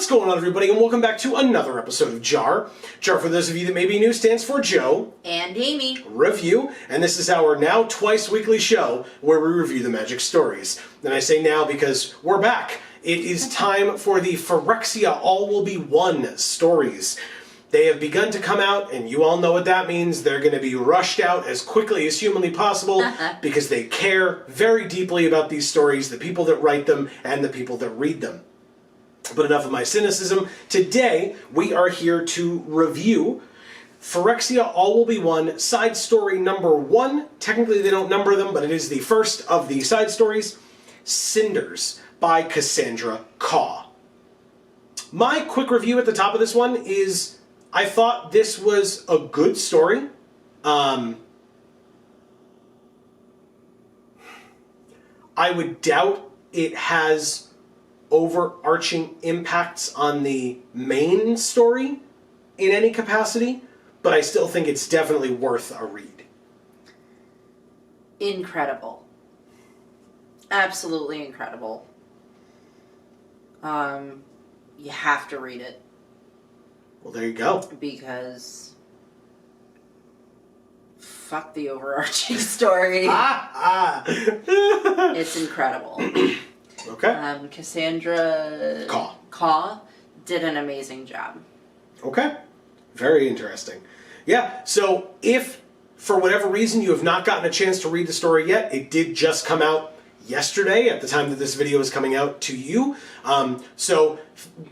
What's going on, everybody, and welcome back to another episode of JaAR. JaAR, for those of you that may be new, stands for Joe and Amy Review, and this is our now twice weekly show where we review the Magic stories. And I say now because we're back. It is time for the Phyrexia All Will Be One stories. They have begun to come out, and you all know what that means. They're going to be rushed out as quickly as humanly possible because they care very deeply about these stories, the people that write them, and the people that read them. But enough of my cynicism. Today, we are here to review Phyrexia All Will Be One, side story number 1. Technically, they don't number them, but it is the first of the side stories, Cinders by Cassandra Caw. My quick review at the top of this one is, I thought this was a good story. I would doubt it has overarching impacts on the main story in any capacity, but I still think it's definitely worth a read. Incredible. Absolutely incredible. You have to read it. Well, there you go. Because fuck the overarching story. It's incredible. Okay. Cassandra Caw did an amazing job. Okay. Very interesting. Yeah, so if for whatever reason you have not gotten a chance to read the story yet, it did just come out yesterday at the time that this video is coming out to you. So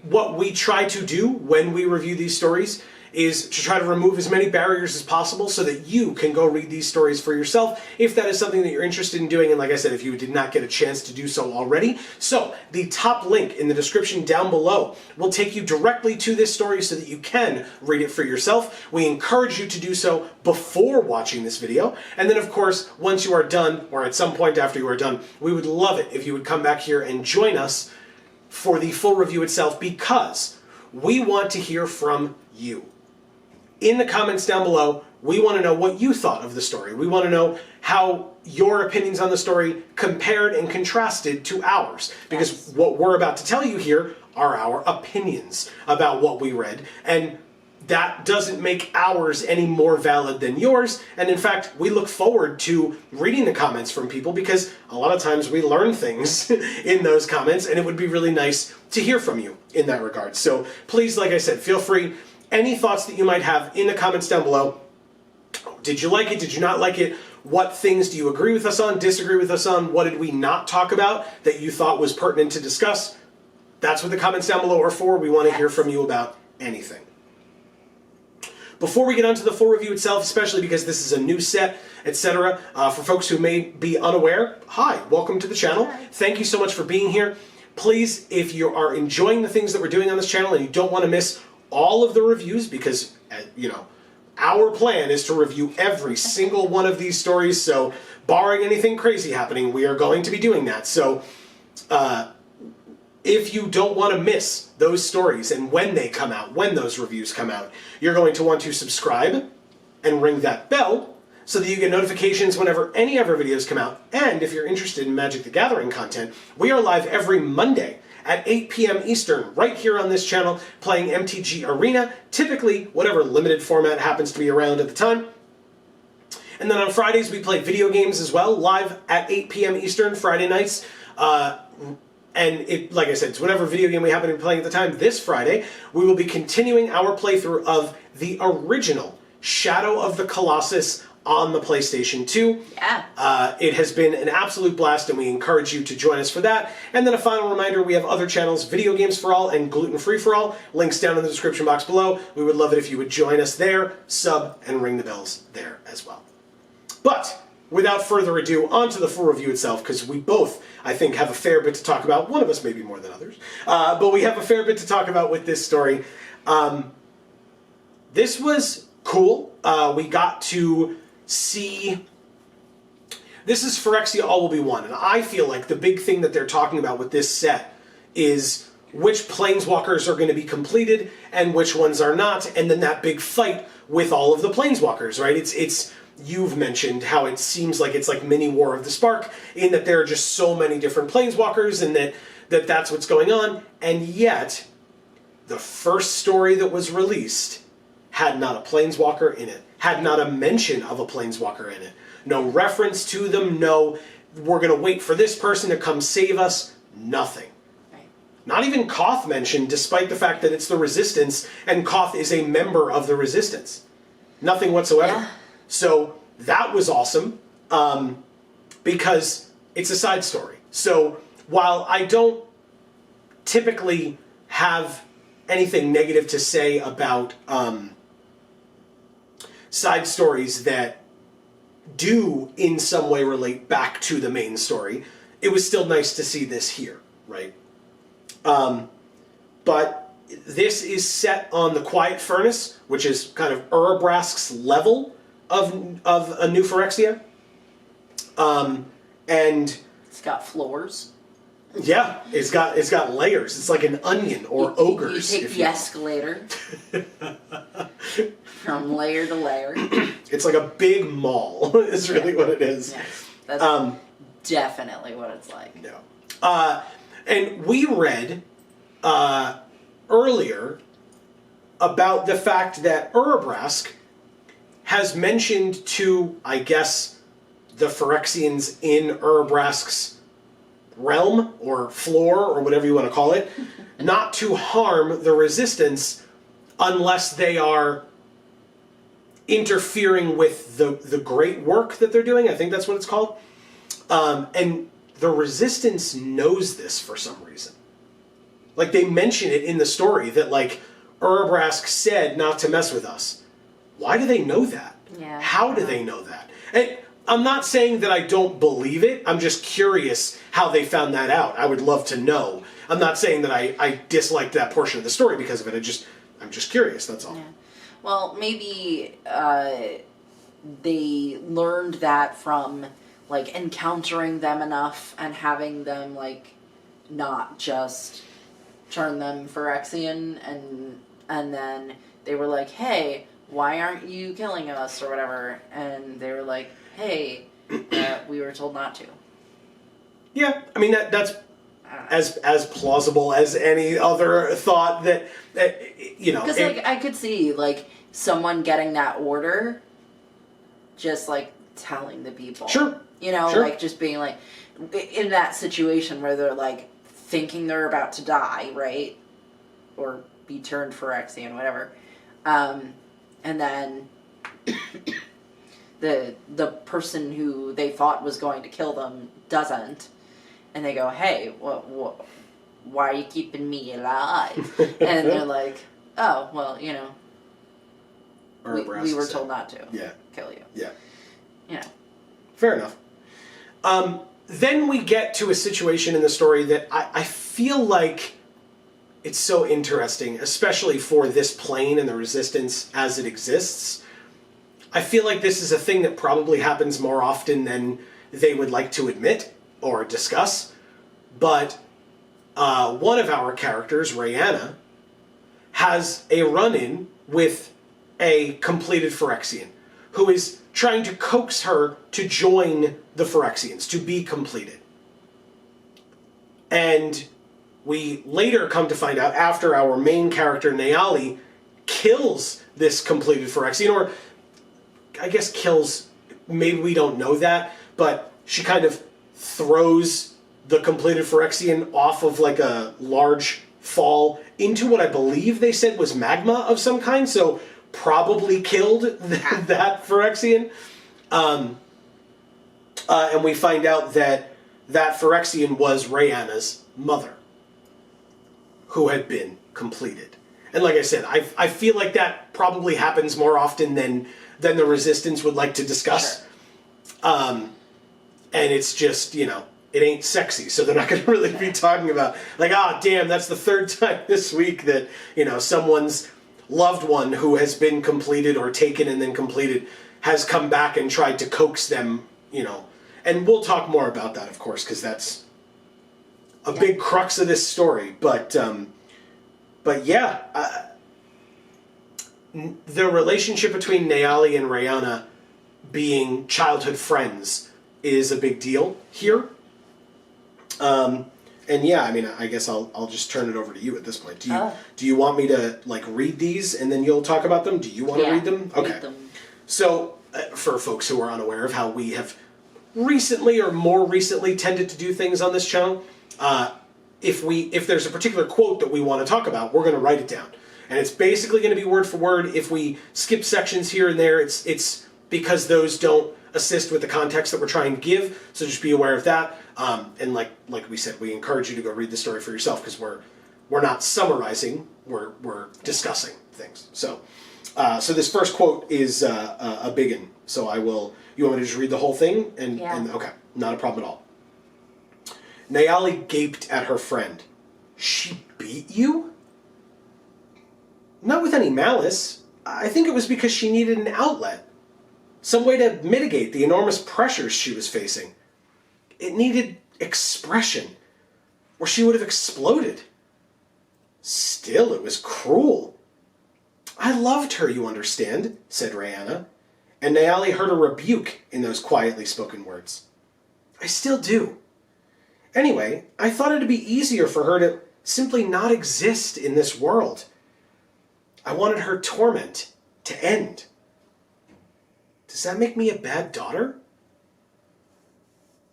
what we try to do when we review these stories is to try to remove as many barriers as possible so that you can go read these stories for yourself if that is something that you're interested in doing, and like I said, if you did not get a chance to do so already. So the top link in the description down below will take you directly to this story so that you can read it for yourself. We encourage you to do so before watching this video, and then of course once you are done, or at some point after you are done, we would love it if you would come back here and join us for the full review itself, because we want to hear from you. In the comments down below, we want to know what you thought of the story. We want to know how your opinions on the story compared and contrasted to ours. Because what we're about to tell you here are our opinions about what we read. And that doesn't make ours any more valid than yours. And in fact, we look forward to reading the comments from people because a lot of times we learn things in those comments, and it would be really nice to hear from you in that regard. So please, like I said, feel free. Any thoughts that you might have in the comments down below. Did you like it? Did you not like it? What things do you agree with us on, disagree with us on? What did we not talk about that you thought was pertinent to discuss? That's what the comments down below are for. We want to hear from you about anything. Before we get on to the full review itself, especially because this is a new set, etc., for folks who may be unaware, hi, welcome to the channel. Thank you so much for being here. Please, if you are enjoying the things that we're doing on this channel and you don't want to miss all of the reviews, because, you know, our plan is to review every single one of these stories, so barring anything crazy happening, we are going to be doing that. So, if you don't want to miss those stories and when they come out, when those reviews come out, you're going to want to subscribe and ring that bell so that you get notifications whenever any of our videos come out. And if you're interested in Magic the Gathering content, we are live every Monday at 8 p.m. Eastern, right here on this channel, playing MTG Arena, typically whatever limited format happens to be around at the time. And then on Fridays, we play video games as well, live at 8 p.m. Eastern, Friday nights. And like I said, it's whatever video game we happen to be playing at the time. This Friday, we will be continuing our playthrough of the original Shadow of the Colossus on the PlayStation 2. Yeah. It has been an absolute blast, and we encourage you to join us for that. And then a final reminder, we have other channels, Video Games for All and Gluten Free for All. Links down in the description box below. We would love it if you would join us there, sub, and ring the bells there as well. But without further ado, on to the full review itself, because we both, I think, have a fair bit to talk about. One of us maybe more than others. But we have a fair bit to talk about with this story. This was cool. We got to see, this is Phyrexia All Will Be One, and I feel like the big thing that they're talking about with this set is which planeswalkers are going to be completed and which ones are not, and then that big fight with all of the planeswalkers, right? It's you've mentioned how it seems like it's like mini War of the Spark, in that there are just so many different planeswalkers, and that's what's going on, and yet the first story that was released had not a planeswalker in it, had not a mention of a planeswalker in it. No reference to them, no, we're going to wait for this person to come save us, nothing. Right. Not even Koth mentioned, despite the fact that it's the Resistance, and Koth is a member of the Resistance. Nothing whatsoever. Yeah. So that was awesome, because it's a side story. So while I don't typically have anything negative to say about side stories that do in some way relate back to the main story, it was still nice to see this here, right? But this is set on the Quiet Furnace, which is kind of Urabrask's level of a new Phyrexia. And it's got floors. Yeah, it's got layers. It's like an onion or ogres. You take the escalator from layer to layer. It's like a big mall. Is really what it is. Yeah, that's definitely what it's like. No, and we read earlier about the fact that Urabrask has mentioned to, I guess, the Phyrexians in Urabrask's realm or floor or whatever you want to call it, not to harm the Resistance unless they are interfering with the great work that they're doing. I think that's what it's called. And the Resistance knows this for some reason. Like, they mention it in the story that, like, Urabrask said not to mess with us. Why do they know that? Yeah. How do they know that? And I'm not saying that I don't believe it. I'm just curious how they found that out. I would love to know. I'm not saying that I disliked that portion of the story because of it. I'm just curious, that's all. Yeah. Well, maybe they learned that from, like, encountering them enough and having them, like, not just turn them Phyrexian, and then they were like, hey, why aren't you killing us, or whatever, and they were like, hey, we were told not to. Yeah, I mean, that's as plausible as any other thought that you know. Because, like, I could see, like, someone getting that order, just, like, telling the people. Sure. You know, sure. like, just being, like, in that situation where they're, like, thinking they're about to die, right? Or be turned Phyrexian, whatever. And then the person who they thought was going to kill them doesn't, and they go, hey, why are you keeping me alive? And they're like, oh, well, you know, we were told not to kill you. Yeah. You know. Fair enough. Then we get to a situation in the story that I feel like it's so interesting, especially for this plane and the Resistance as it exists. I feel like this is a thing that probably happens more often than they would like to admit or discuss. But one of our characters, Rayanna, has a run-in with a completed Phyrexian who is trying to coax her to join the Phyrexians, to be completed. And we later come to find out, after our main character, Nayali, kills this completed Phyrexian, or I guess kills, maybe we don't know that, but she kind of throws the completed Phyrexian off of like a large fall into what I believe they said was magma of some kind, so probably killed that Phyrexian. And we find out that that Phyrexian was Rayanna's mother, who had been completed. And like I said, I feel like that probably happens more often than the Resistance would like to discuss. Sure. And it's just, you know, it ain't sexy, so they're not going to really be talking about, like, damn, that's the third time this week that, you know, someone's loved one who has been completed or taken and then completed has come back and tried to coax them, you know. And we'll talk more about that, of course, because that's a big crux of this story. But yeah, the relationship between Nayali and Rayanna being childhood friends is a big deal here. And And yeah, I mean, I guess I'll just turn it over to you at this point. Do you want me to like read these and then you'll talk about them? Do you want to read them? Okay. Read them. So for folks who are unaware of how we have recently or more recently tended to do things on this channel, if there's a particular quote that we want to talk about, we're going to write it down, and it's basically going to be word for word. If we skip sections here and there, it's because those don't assist with the context that we're trying to give. So just be aware of that. And like we said, we encourage you to go read the story for yourself, because we're not summarizing, we're discussing things. So this first quote is a big one. So you want me to just read the whole thing? And okay, not a problem at all. Nayali gaped at her friend. She beat you? Not with any malice. I think it was because she needed an outlet. Some way to mitigate the enormous pressures she was facing. It needed expression, or she would have exploded. Still, it was cruel. I loved her, you understand, said Rihanna, and Nayali heard a rebuke in those quietly spoken words. I still do. Anyway, I thought it'd be easier for her to simply not exist in this world. I wanted her torment to end. Does that make me a bad daughter?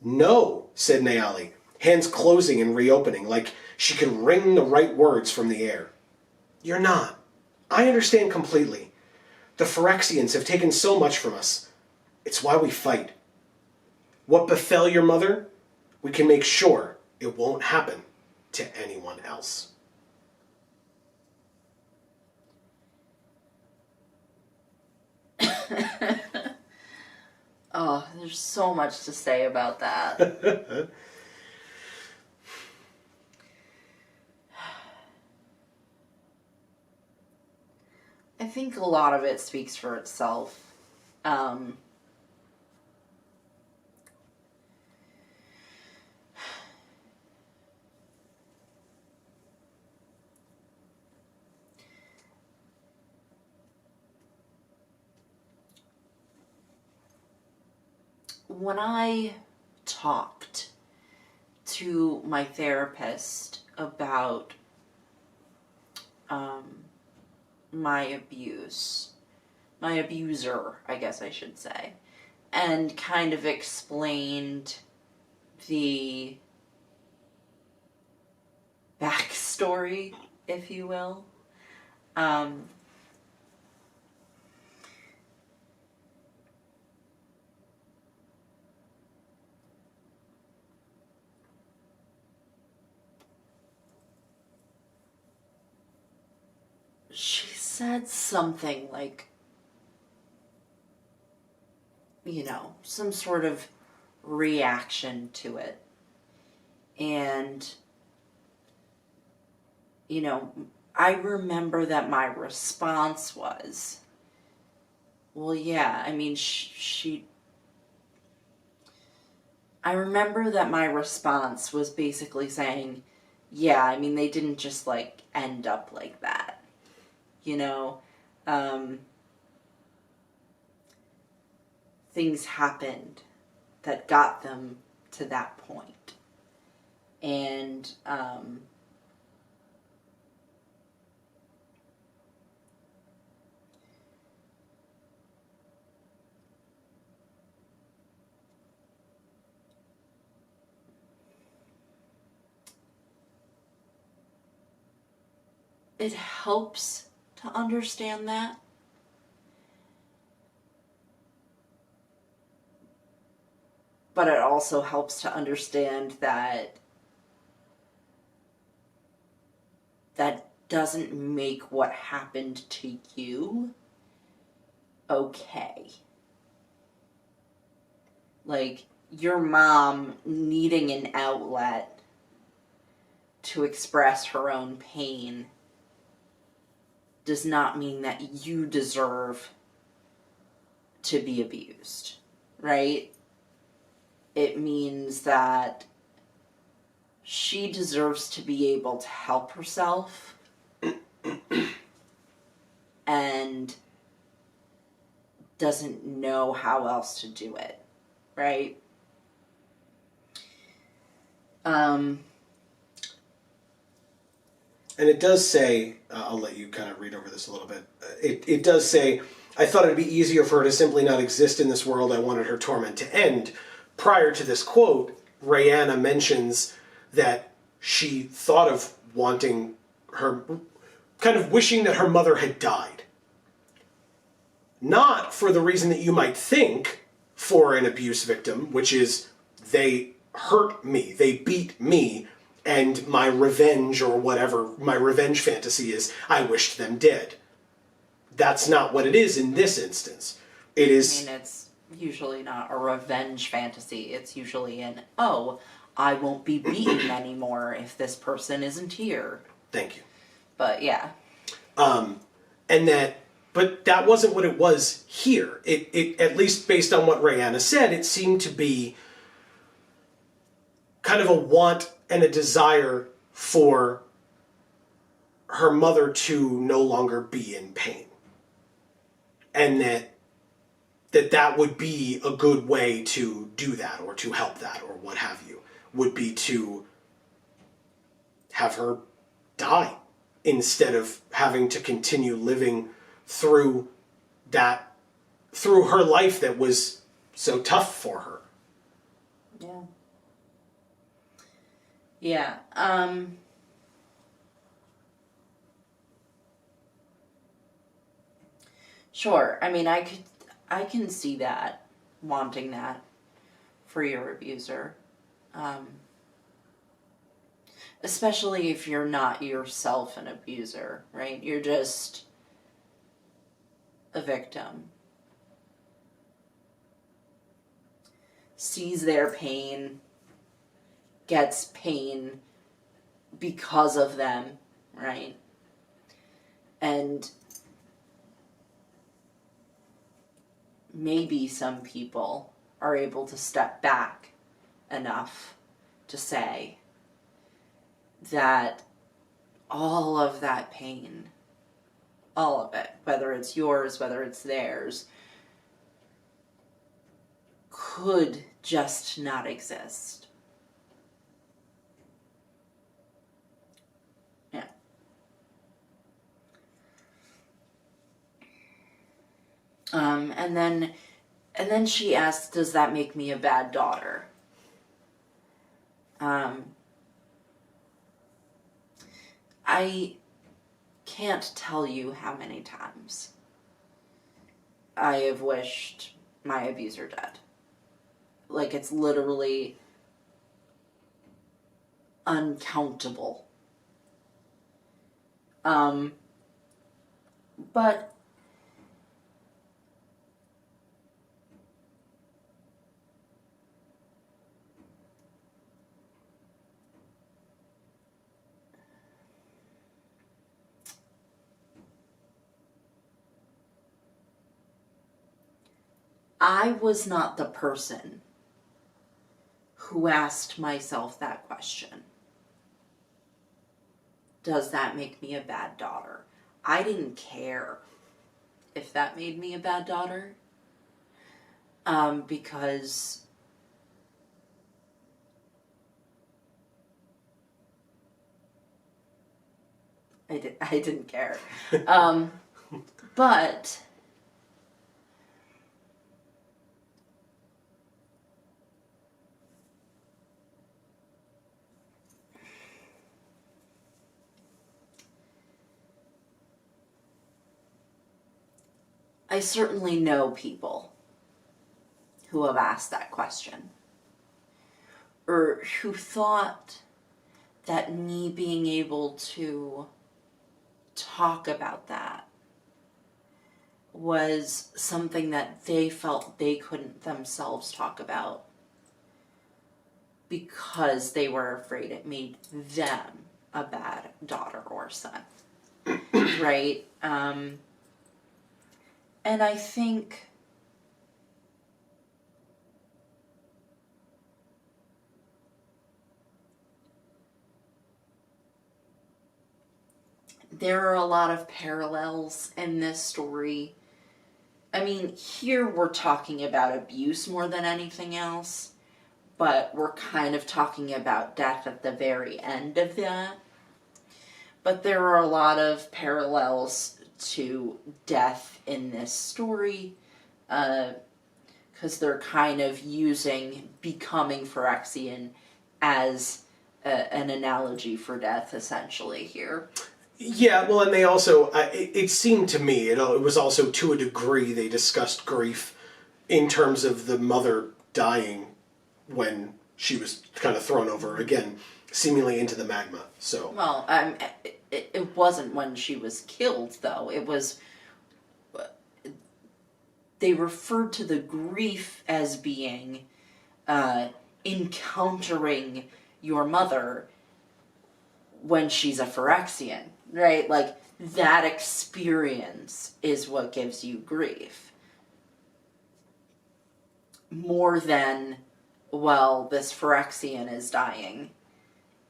No, said Nayali, hands closing and reopening like she could wring the right words from the air. You're not. I understand completely. The Phyrexians have taken so much from us. It's why we fight. What befell your mother, we can make sure it won't happen to anyone else. Oh, there's so much to say about that. I think a lot of it speaks for itself. When I talked to my therapist about my abuser, I guess I should say, and kind of explained the backstory, if you will, she said something like, some sort of reaction to it. And, I remember that my response was, well, yeah, I mean, I remember that my response was basically saying, yeah, I mean, they didn't just, end up like that. Things happened that got them to that point. And, it helps to understand that. But it also helps to understand that that doesn't make what happened to you okay. Your mom needing an outlet to express her own pain does not mean that you deserve to be abused, right? It means that she deserves to be able to help herself and doesn't know how else to do it, right? And it does say, I'll let you kind of read over this a little bit. It does say, I thought it'd be easier for her to simply not exist in this world. I wanted her torment to end. Prior to this quote, Rayanna mentions that she thought of wanting her, kind of wishing that her mother had died. Not for the reason that you might think for an abuse victim, which is they hurt me, they beat me, and my revenge or whatever my revenge fantasy is, I wished them dead. That's not what it is in this instance. It is... I mean, it's usually not a revenge fantasy. It's usually an, oh, I won't be beaten anymore if this person isn't here. Thank you. But, yeah. But that wasn't what it was here. It at least based on what Rayanna said, it seemed to be kind of a want and a desire for her mother to no longer be in pain. And that would be a good way to do that or to help that or what have you, would be to have her die instead of having to continue living through her life that was so tough for her. Yeah. Yeah. Sure. I mean, I can see that, wanting that for your abuser. Especially if you're not yourself an abuser, right? You're just a victim. Sees their pain, gets pain because of them, right? And maybe some people are able to step back enough to say that all of that pain, all of it, whether it's yours, whether it's theirs, could just not exist. Yeah. And then she asks, does that make me a bad daughter? I can't tell you how many times I have wished my abuser dead. Like, it's literally uncountable. But I was not the person who asked myself that question. Does that make me a bad daughter? I didn't care if that made me a bad daughter. Because I didn't care. But I certainly know people who have asked that question, or who thought that me being able to talk about that was something that they felt they couldn't themselves talk about because they were afraid it made them a bad daughter or son. Right? And I think there are a lot of parallels in this story. I mean, here we're talking about abuse more than anything else, but we're kind of talking about death at the very end of that. But there are a lot of parallels to death in this story, because they're kind of using becoming Phyrexian as an analogy for death, essentially, here. Yeah, well, and they also, it seemed to me, it was also to a degree they discussed grief in terms of the mother dying when she was kind of thrown over, again, seemingly into the magma, so. Well, it wasn't when she was killed, though. It was... They referred to the grief as being encountering your mother when she's a Phyrexian, right? Like, that experience is what gives you grief. More than, well, this Phyrexian is dying.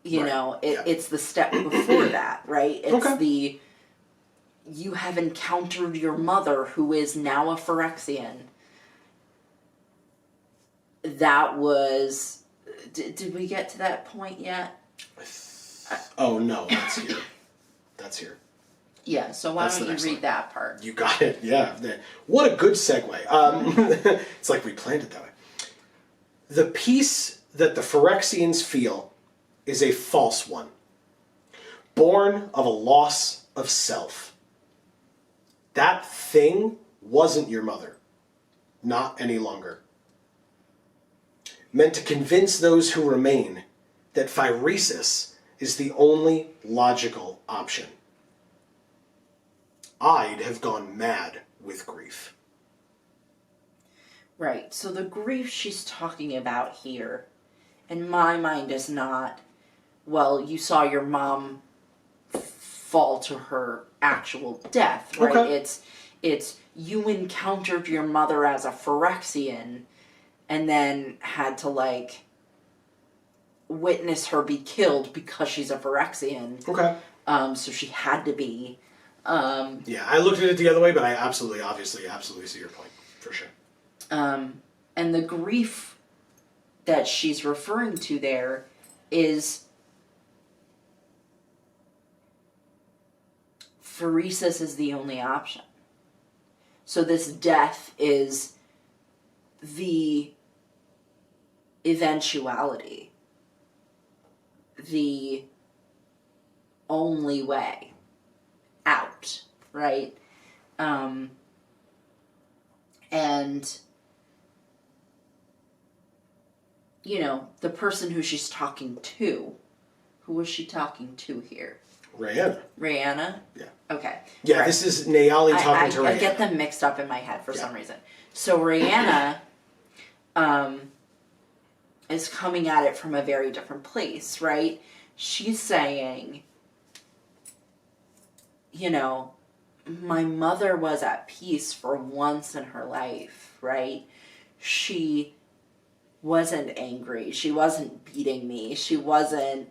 You Right. know, Yeah. it's the step before that, right? It's Okay. you have encountered your mother, who is now a Phyrexian. That was... Did we get to that point yet? Oh, no, that's here. That's here. Yeah, so why That's the don't you next read line. that part? You got it, yeah. What a good segue. It's like we planned it that way. The peace that the Phyrexians feel is a false one, born of a loss of self. That thing wasn't your mother. Not any longer. Meant to convince those who remain that Phyrexia is the only logical option. I'd have gone mad with grief. Right, so the grief she's talking about here, in my mind, is not, well, you saw your mom fall to her actual death, right? Okay. It's you encountered your mother as a Phyrexian and then had to, like, witness her be killed because she's a Phyrexian. Okay. So she had to be. Yeah, I looked at it the other way, but I absolutely see your point, for sure. And the grief that she's referring to there is Phyrexias is the only option. So this death is the eventuality, the only way out, right? And, you know, the person who she's talking to, who was she talking to here? Rhianna. Rhianna? Yeah. Okay. Yeah, Right. this is Nayali talking to Rhianna. I get them mixed up in my head for some reason. So Rhianna is coming at it from a very different place, right? She's saying, you know, my mother was at peace for once in her life, right? She wasn't angry. She wasn't beating me. She wasn't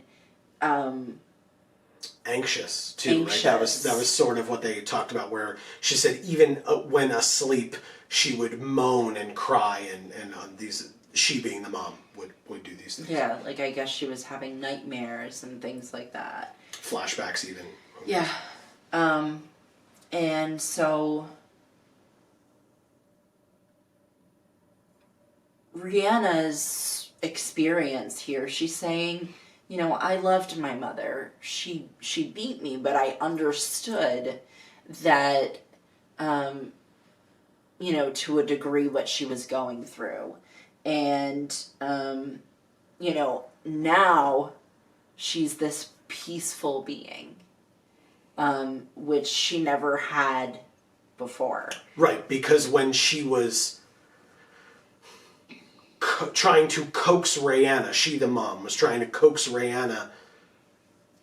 anxious too, Anxious. right? That was sort of what they talked about, where she said even when asleep she would moan and cry, and on these, she being the mom would do these things. Yeah, like I guess she was having nightmares and things like that. Flashbacks even. Yeah. And so Rhianna's experience here, she's saying, you know, I loved my mother. She beat me, but I understood that, you know, to a degree what she was going through. And, you know, now she's this peaceful being, which she never had before. Right, because when she was trying to coax Rhianna, she the mom was trying to coax Rhianna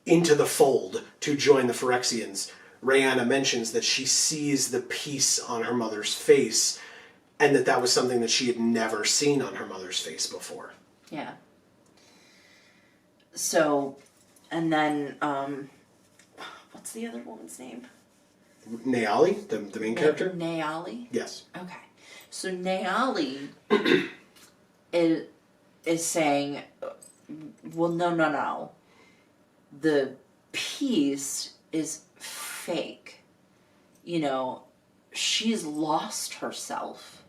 into the fold to join the Phyrexians, Rhianna mentions that she sees the peace on her mother's face, and that was something that she had never seen on her mother's face before. Yeah. So, and then, what's the other woman's name? Nayali, the main character? Nayali? Yes. Okay. So Nayali is saying, well, no. The peace is fake. You know, she's lost herself.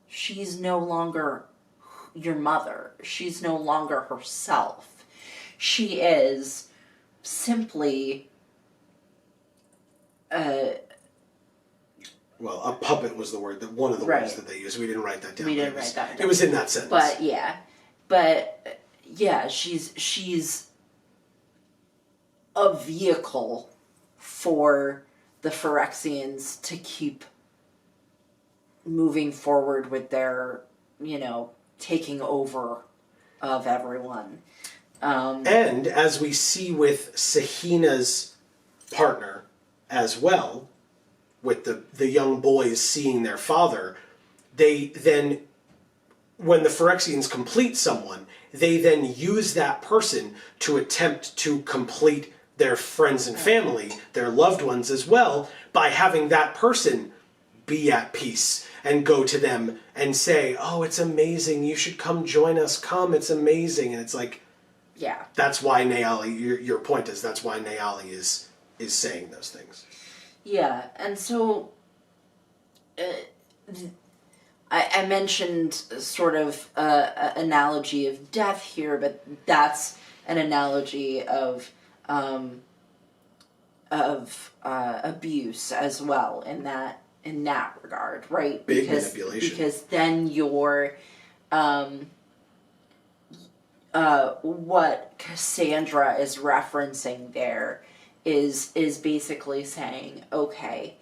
She's no longer your mother. She's no longer herself. She is simply well, a puppet was the word, one of the words that they used. We didn't write that down. We didn't write that down. It was in that sentence. But yeah, she's a vehicle for the Phyrexians to keep moving forward with their, you know, taking over of everyone. And as we see with Sahina's partner as well, with the young boys seeing their father, they then, when the Phyrexians complete someone, they then use that person to attempt to complete their friends and family, their loved ones as well, by having that person be at peace and go to them and say, oh, it's amazing, you should come join us, come, it's amazing. And it's like, yeah, that's why Nayali, your point is, that's why Nayali is saying those things. Yeah, and so I mentioned sort of an analogy of death here, but that's an analogy of abuse as well in that regard, right? Big manipulation. Because then you're what Cassandra is referencing there is basically saying, okay,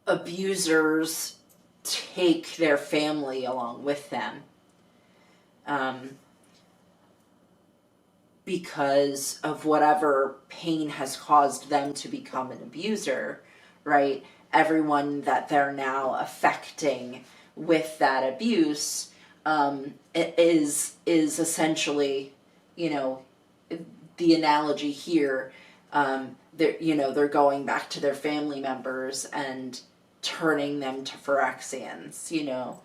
abusers take their family along with them, because of whatever pain has caused them to become an abuser, right? Everyone that they're now affecting with that abuse is essentially, you know, the analogy here. They're going back to their family members and turning them to Phyrexians, you know,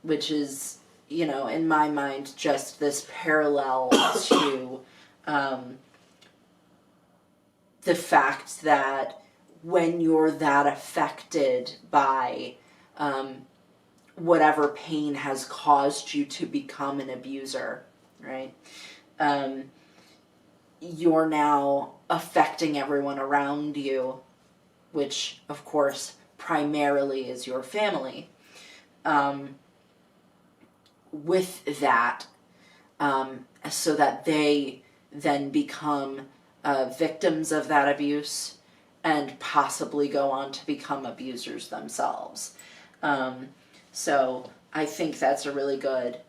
which is, you know, in my mind, just this parallel to the fact that when you're that affected by whatever pain has caused you to become an abuser, right? You're now affecting everyone around you, which, of course, primarily is your family. With that, so that they then become victims of that abuse and possibly go on to become abusers themselves. So I think that's a really good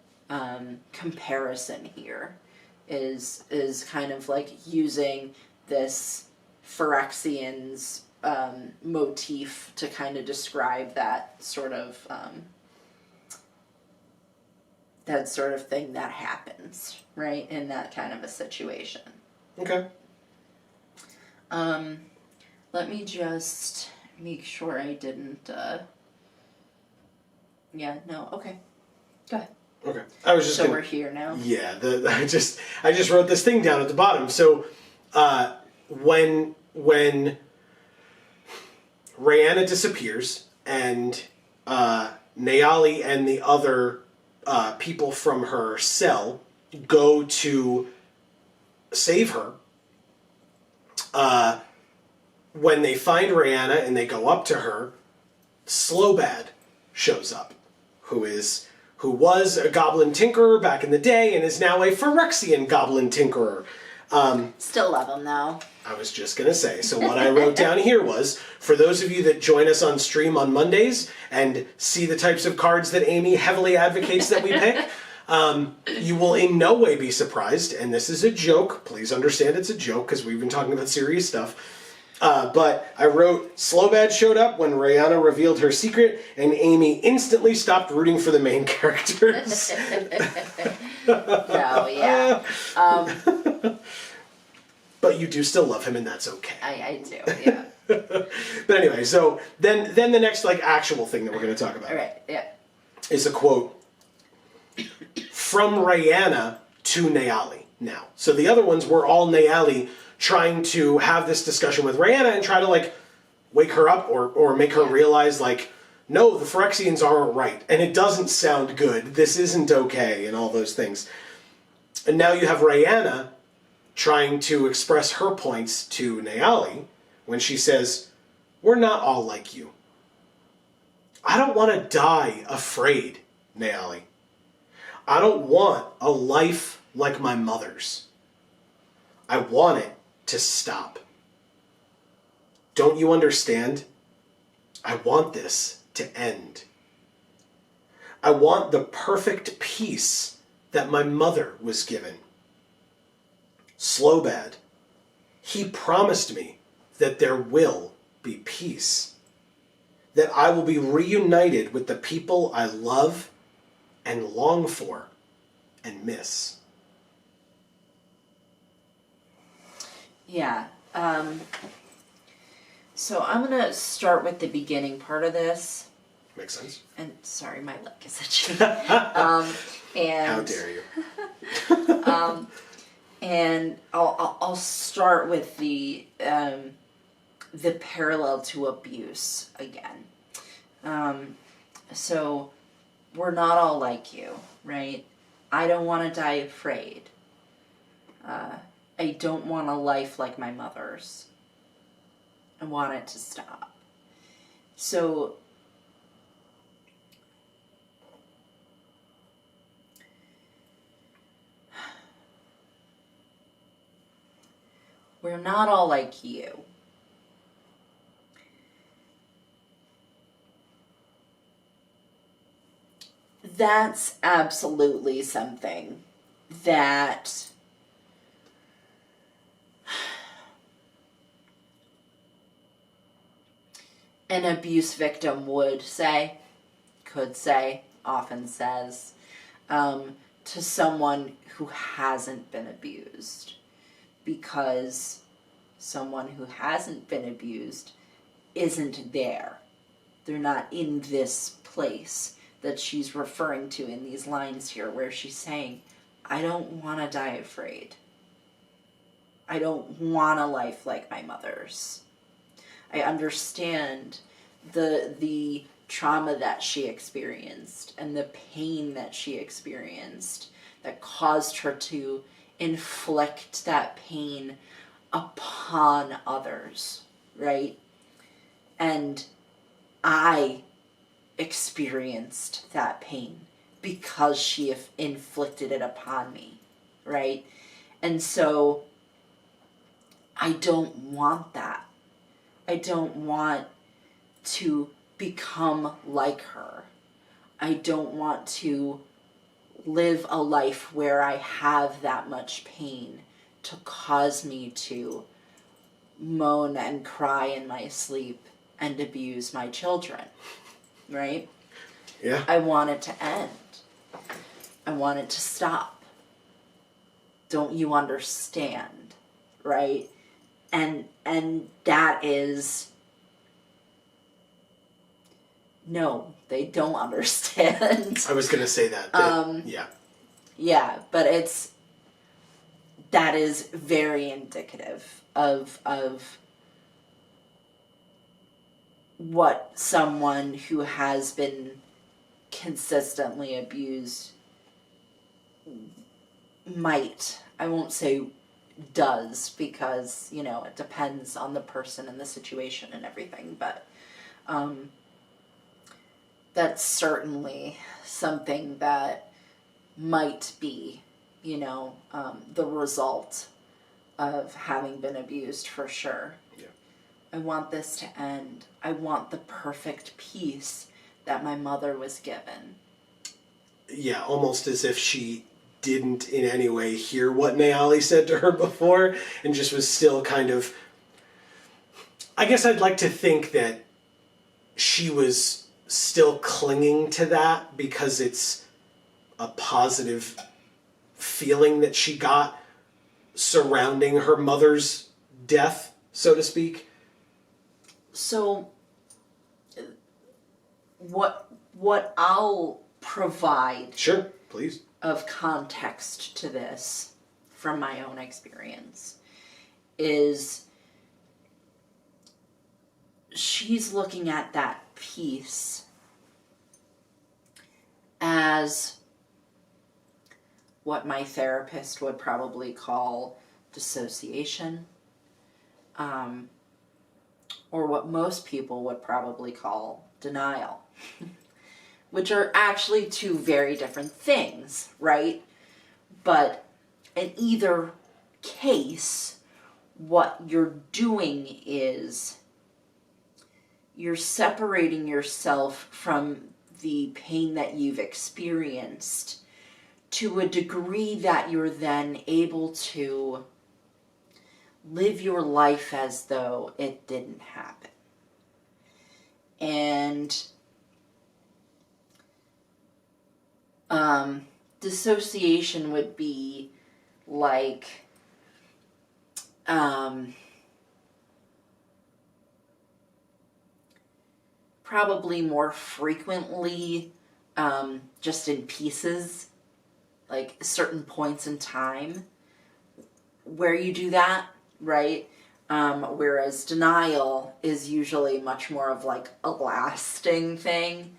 comparison here, is kind of like using this Phyrexians motif to kind of describe that sort of thing that happens, right, in that kind of a situation. Okay. Let me just make sure I didn't, okay. Go ahead. Okay. I was just so we're here now? Yeah, I just wrote this thing down at the bottom. So, when Rayanna disappears and Nayali and the other people from her cell go to save her, when they find Rayanna and they go up to her, Slowbad shows up, who was a goblin tinkerer back in the day and is now a Phyrexian goblin tinkerer. Still love him, though. I was just going to say, so what I wrote down here was, for those of you that join us on stream on Mondays and see the types of cards that Amy heavily advocates that we pick, you will in no way be surprised, and this is a joke, please understand it's a joke because we've been talking about serious stuff, but I wrote, Slowbad showed up when Rayanna revealed her secret, and Amy instantly stopped rooting for the main characters. No, yeah. But you do still love him, and that's okay. I do, yeah. But anyway, so then the next like actual thing that we're going to talk about, All right, yeah, is a quote from Rhianna to Nayali now. So the other ones were all Nayali trying to have this discussion with Rhianna and try to, like, wake her up or make her realize, like, no, the Phyrexians aren't right, and it doesn't sound good, this isn't okay, and all those things. And now you have Rhianna trying to express her points to Nayali when she says, we're not all like you. I don't want to die afraid, Nayali. I don't want a life like my mother's. I want it to stop. Don't you understand? I want this to end. I want the perfect peace that my mother was given. Slowbad, he promised me that there will be peace, that I will be reunited with the people I love and long for and miss. Yeah. So I'm going to start with the beginning part of this. Makes sense. And sorry, my leg is itchy. And how dare you? And I'll start with the parallel to abuse again. So we're not all like you, right? I don't want to die afraid. I don't want a life like my mother's. I want it to stop. So we're not all like you. That's absolutely something that an abuse victim would say, could say, often says, to someone who hasn't been abused. Because someone who hasn't been abused isn't there. They're not in this place that she's referring to in these lines here, where she's saying, I don't want to die afraid. I don't want a life like my mother's. I understand the trauma that she experienced and the pain that she experienced that caused her to inflict that pain upon others, right? And I experienced that pain because she inflicted it upon me, right? And so I don't want that. I don't want to become like her. I don't want to live a life where I have that much pain to cause me to moan and cry in my sleep and abuse my children, right? Yeah. I want it to end. I want it to stop. Don't you understand, right? And that is, no, they don't understand. I was going to say that. Yeah. Yeah, but that is very indicative of what someone who has been consistently abused might, I won't say does, because, you know, it depends on the person and the situation and everything, but that's certainly something that might be, you know, the result of having been abused, for sure. Yeah. I want this to end. I want the perfect peace that my mother was given. Yeah, almost as if she didn't in any way hear what Nayali said to her before and just was still kind of... I guess I'd like to think that she was still clinging to that because it's a positive feeling that she got surrounding her mother's death, so to speak. So what I'll provide... Sure, please. of context to this from my own experience is she's looking at that piece as what my therapist would probably call dissociation, or what most people would probably call denial, which are actually two very different things, right? But in either case, what you're doing is you're separating yourself from the pain that you've experienced to a degree that you're then able to live your life as though it didn't happen. And dissociation would be like probably more frequently just in pieces, like certain points in time where you do that, right? Whereas denial is usually much more of like a lasting thing,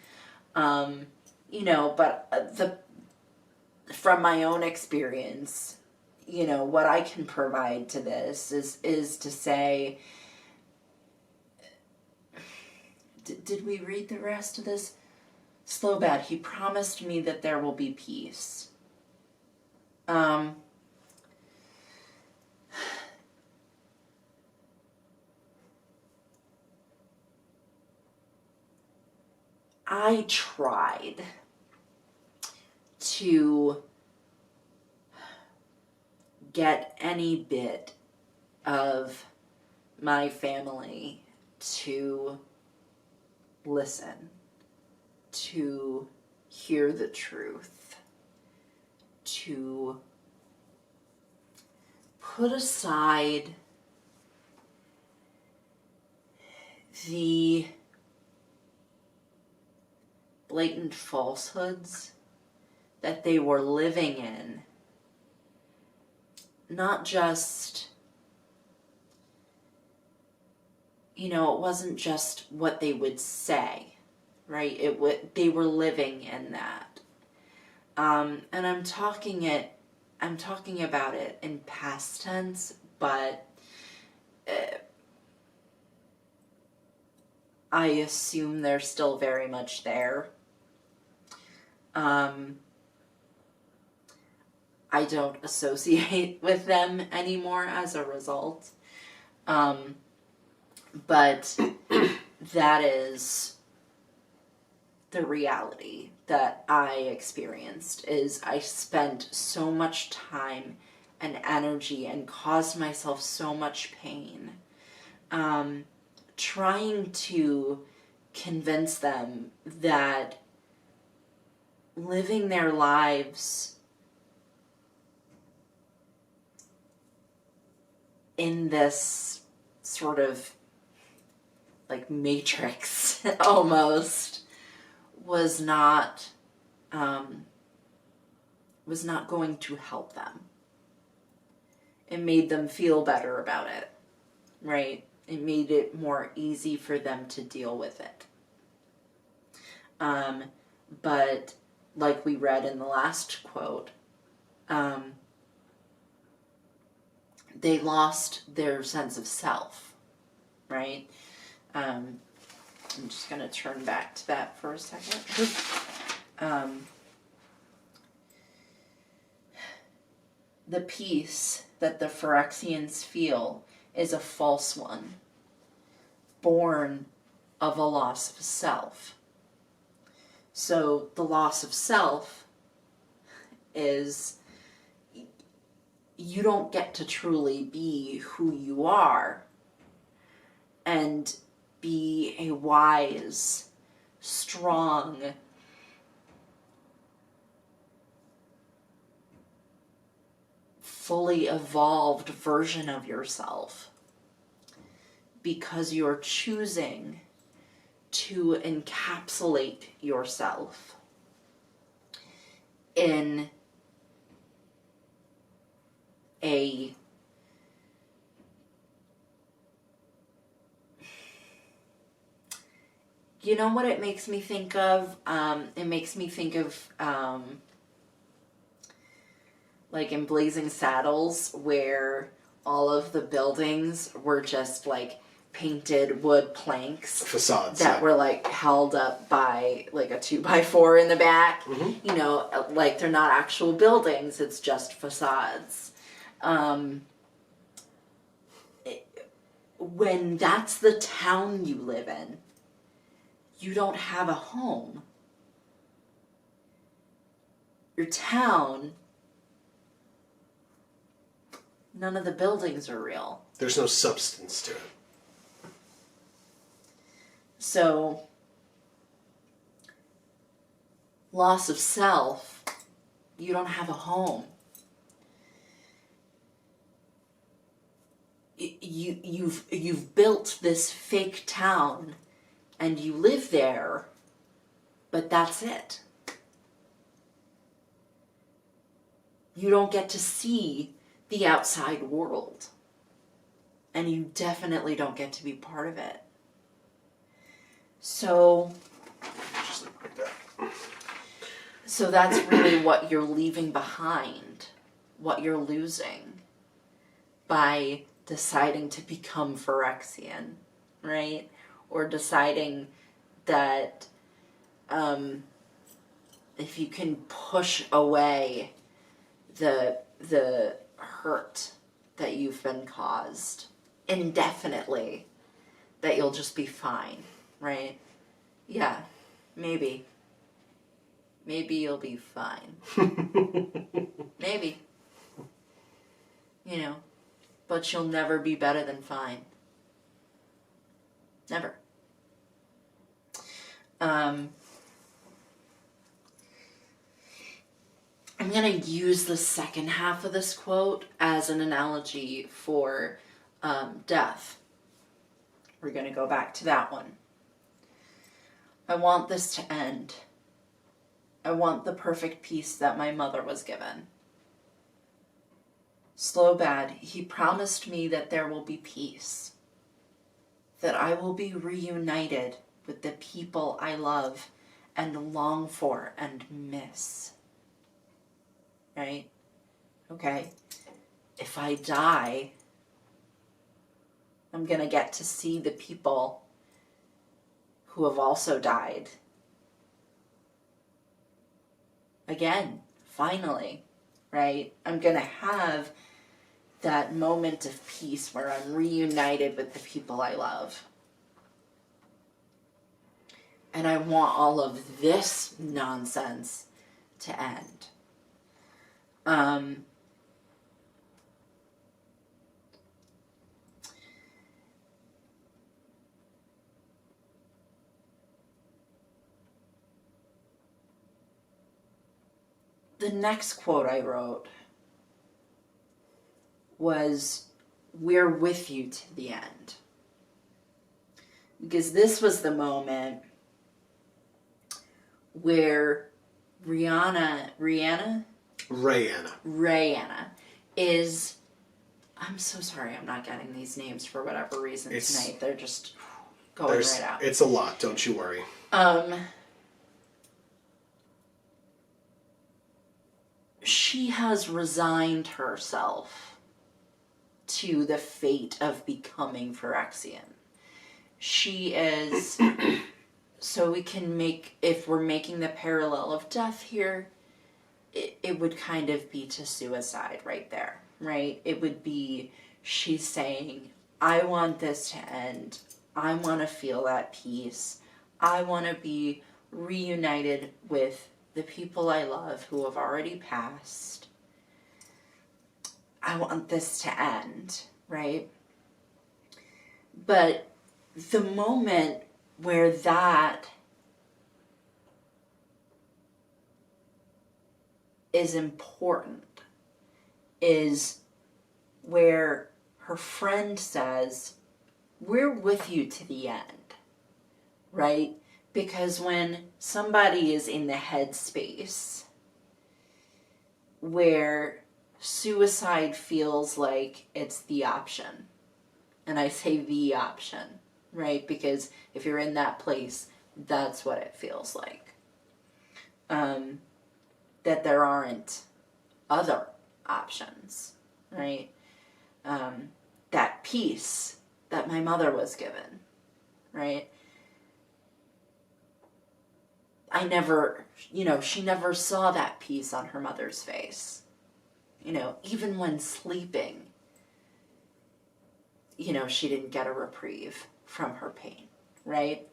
you know, but from my own experience, you know, what I can provide to this is to say, did we read the rest of this? Slow bad. He promised me that there will be peace. I tried to get any bit of my family to listen, to hear the truth, to put aside the blatant falsehoods that they were living in. Not just, you know, it wasn't just what they would say, right? They were living in that. And I'm talking about it in past tense, but I assume they're still very much there. I don't associate with them anymore as a result. But that is the reality that I experienced, is I spent so much time and energy and caused myself so much pain trying to convince them that living their lives in this sort of like matrix almost was not going to help them. It made them feel better about it, right? It made it more easy for them to deal with it. But like we read in the last quote, they lost their sense of self, right? I'm just going to turn back to that for a second. The peace that the Phyrexians feel is a false one, born of a loss of self. So the loss of self is you don't get to truly be who you are and be a wise, strong, fully evolved version of yourself, because you're choosing to encapsulate yourself in a you know what it makes me think of? It makes me think of like in Blazing Saddles, where all of the buildings were just like painted wood planks Facades that were like held up by like a 2x4 in the back. Mm-hmm. You know, like they're not actual buildings, it's just facades. When that's the town you live in, you don't have a home. Your town, none of the buildings are real. There's no substance to it. So, loss of self, you don't have a home. You've built this fake town and you live there, but that's it. You don't get to see the outside world. And you definitely don't get to be part of it. So, Just like that. so that's really what you're leaving behind, what you're losing by deciding to become Phyrexian, right? Or deciding that if you can push away the hurt that you've been caused indefinitely, that you'll just be fine, right? Yeah, maybe. Maybe you'll be fine. Maybe. You know, but you'll never be better than fine. Never. I'm going to use the second half of this quote as an analogy for death. We're going to go back to that one. I want this to end. I want the perfect peace that my mother was given. Slow bad, he promised me that there will be peace, that I will be reunited with the people I love and long for and miss. Right? Okay. If I die, I'm gonna get to see the people who have also died. Again, finally, right? I'm gonna have that moment of peace where I'm reunited with the people I love. And I want all of this nonsense to end. The next quote I wrote was, "We're with you to the end." Because this was the moment where Rhianna is, I'm so sorry I'm not getting these names for whatever reason tonight. They're just going right out. It's a lot, don't you worry. She has resigned herself to the fate of becoming Phyrexian. She is, so we can make, if we're making the parallel of death here, it would kind of be to suicide right there, right? It would be, she's saying, I want this to end. I want to feel that peace. I want to be reunited with the people I love who have already passed. I want this to end, right? But the moment where that is important is where her friend says, we're with you to the end, right? Because when somebody is in the headspace where suicide feels like it's the option. And I say the option, right? Because if you're in that place, that's what it feels like. That there aren't other options, right? That peace that my mother was given, right? I never, she never saw that peace on her mother's face. Even when sleeping, she didn't get a reprieve from her pain, right?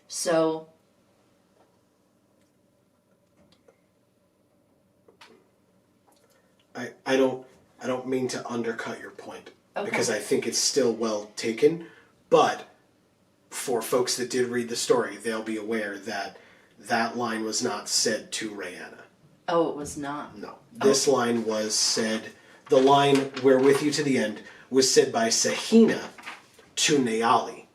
So I don't mean to undercut your point, okay. because I think it's still well taken, but for folks that did read the story, they'll be aware that that line was not said to Rayanna. Oh, it was not? No. This line was said, the line, "We're with you to the end," was said by Sahina to Nayali.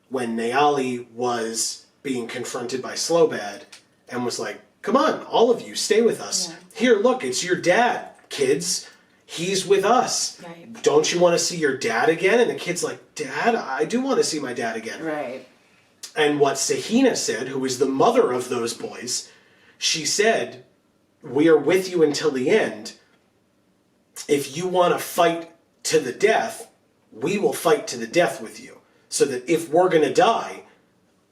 When Nayali was being confronted by Slowbad and was like, "Come on, all of you, stay with us. Yeah. Here, look, it's your dad, kids. He's with us. Right. Don't you want to see your dad again?" And the kid's like, "Dad, I do want to see my dad again." Right. And what Sahina said, who is the mother of those boys, she said, "We are with you until the end. If you want to fight to the death, we will fight to the death with you. So that if we're going to die,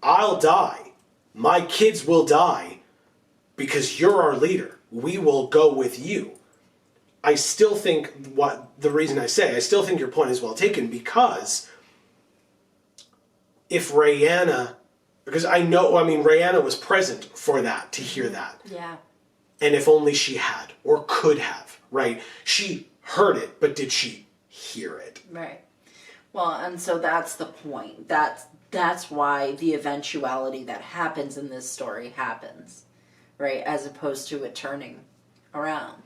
I'll die. My kids will die because you're our leader. We will go with you." I still think I still think your point is well taken, because if Rayanna, Rayanna was present for that, to hear that. Yeah. And if only she had, or could have, right? She heard it, but did she hear it? Right. Well, and so that's the point. That's why the eventuality that happens in this story happens, right? As opposed to it turning around.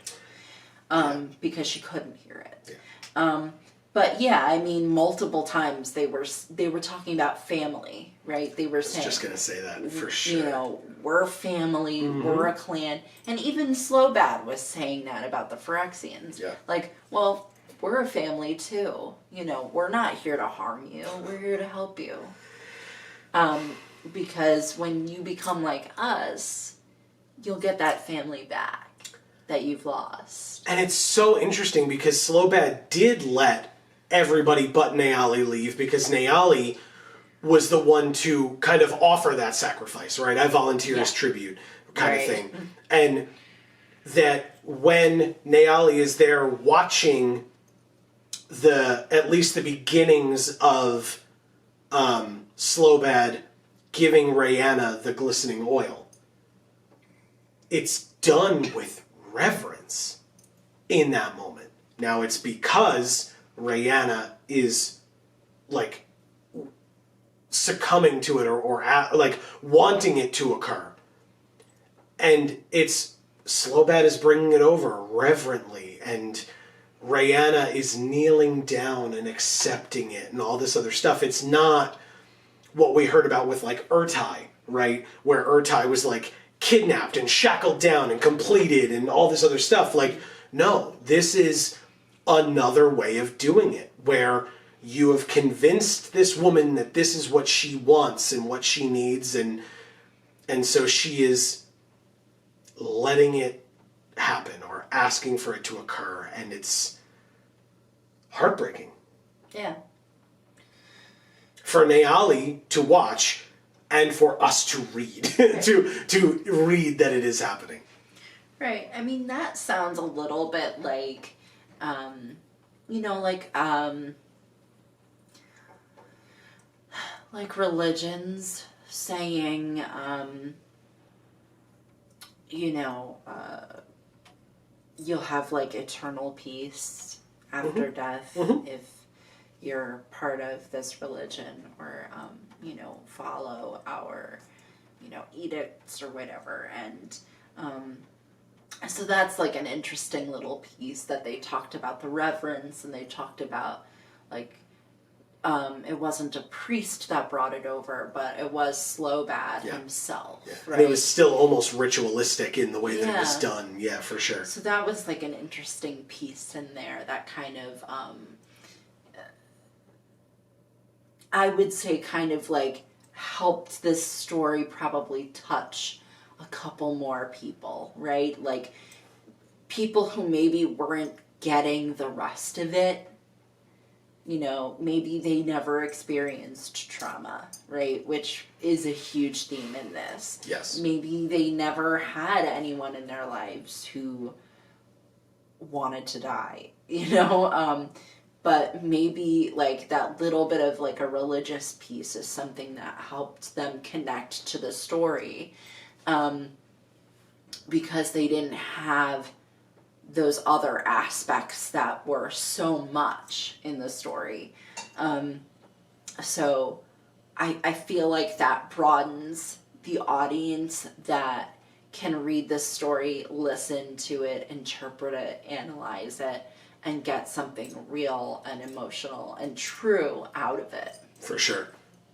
Because she couldn't hear it. Yeah. But yeah, multiple times they were talking about family, right? They were I was saying, just going to say that for sure. We're family, we're a clan. And even Slowbad was saying that about the Phyrexians. Yeah. Like, well, we're a family too. We're not here to harm you. We're here to help you. Because when you become like us, you'll get that family back that you've lost. And it's so interesting because Slowbad did let everybody but Nayali leave, because Nayali was the one to kind of offer that sacrifice, right? I volunteer as tribute kind of thing. And that when Nayali is there watching at least the beginnings of Slowbad giving Rayanna the glistening oil, it's done with reverence in that moment. Now, it's because Rayanna is like succumbing to it or wanting it to occur. And it's Slowbad is bringing it over reverently, and Rayanna is kneeling down and accepting it and all this other stuff. It's not what we heard about with like Urtai, right? Where Urtai was like kidnapped and shackled down and completed and all this other stuff. Like, no, this is another way of doing it, where you have convinced this woman that this is what she wants and what she needs, and so she is letting it happen or asking for it to occur, and it's heartbreaking. Yeah. For Nayali to watch, and for us to read, to read that it is happening. Right. That sounds a little bit like, like religions saying, you'll have like eternal peace after death if you're part of this religion, or follow our edicts or whatever. And so that's like an interesting little piece that they talked about, the reverence, and they talked about like it wasn't a priest that brought it over, but it was Slowbad Yeah. himself. Yeah. Right? And it was still almost ritualistic in the way that it was Yeah. done. Yeah, for sure. So that was like an interesting piece in there that kind of, I would say kind of like helped this story probably touch a couple more people, right? Like people who maybe weren't getting the rest of it. You know, maybe they never experienced trauma, right? Which is a huge theme in this. Yes. Maybe they never had anyone in their lives who wanted to die, you know? But maybe like that little bit of like a religious piece is something that helped them connect to the story, because they didn't have those other aspects that were so much in the story. So I feel like that broadens the audience that can read this story, listen to it, interpret it, analyze it, and get something real and emotional and true out of it. For sure.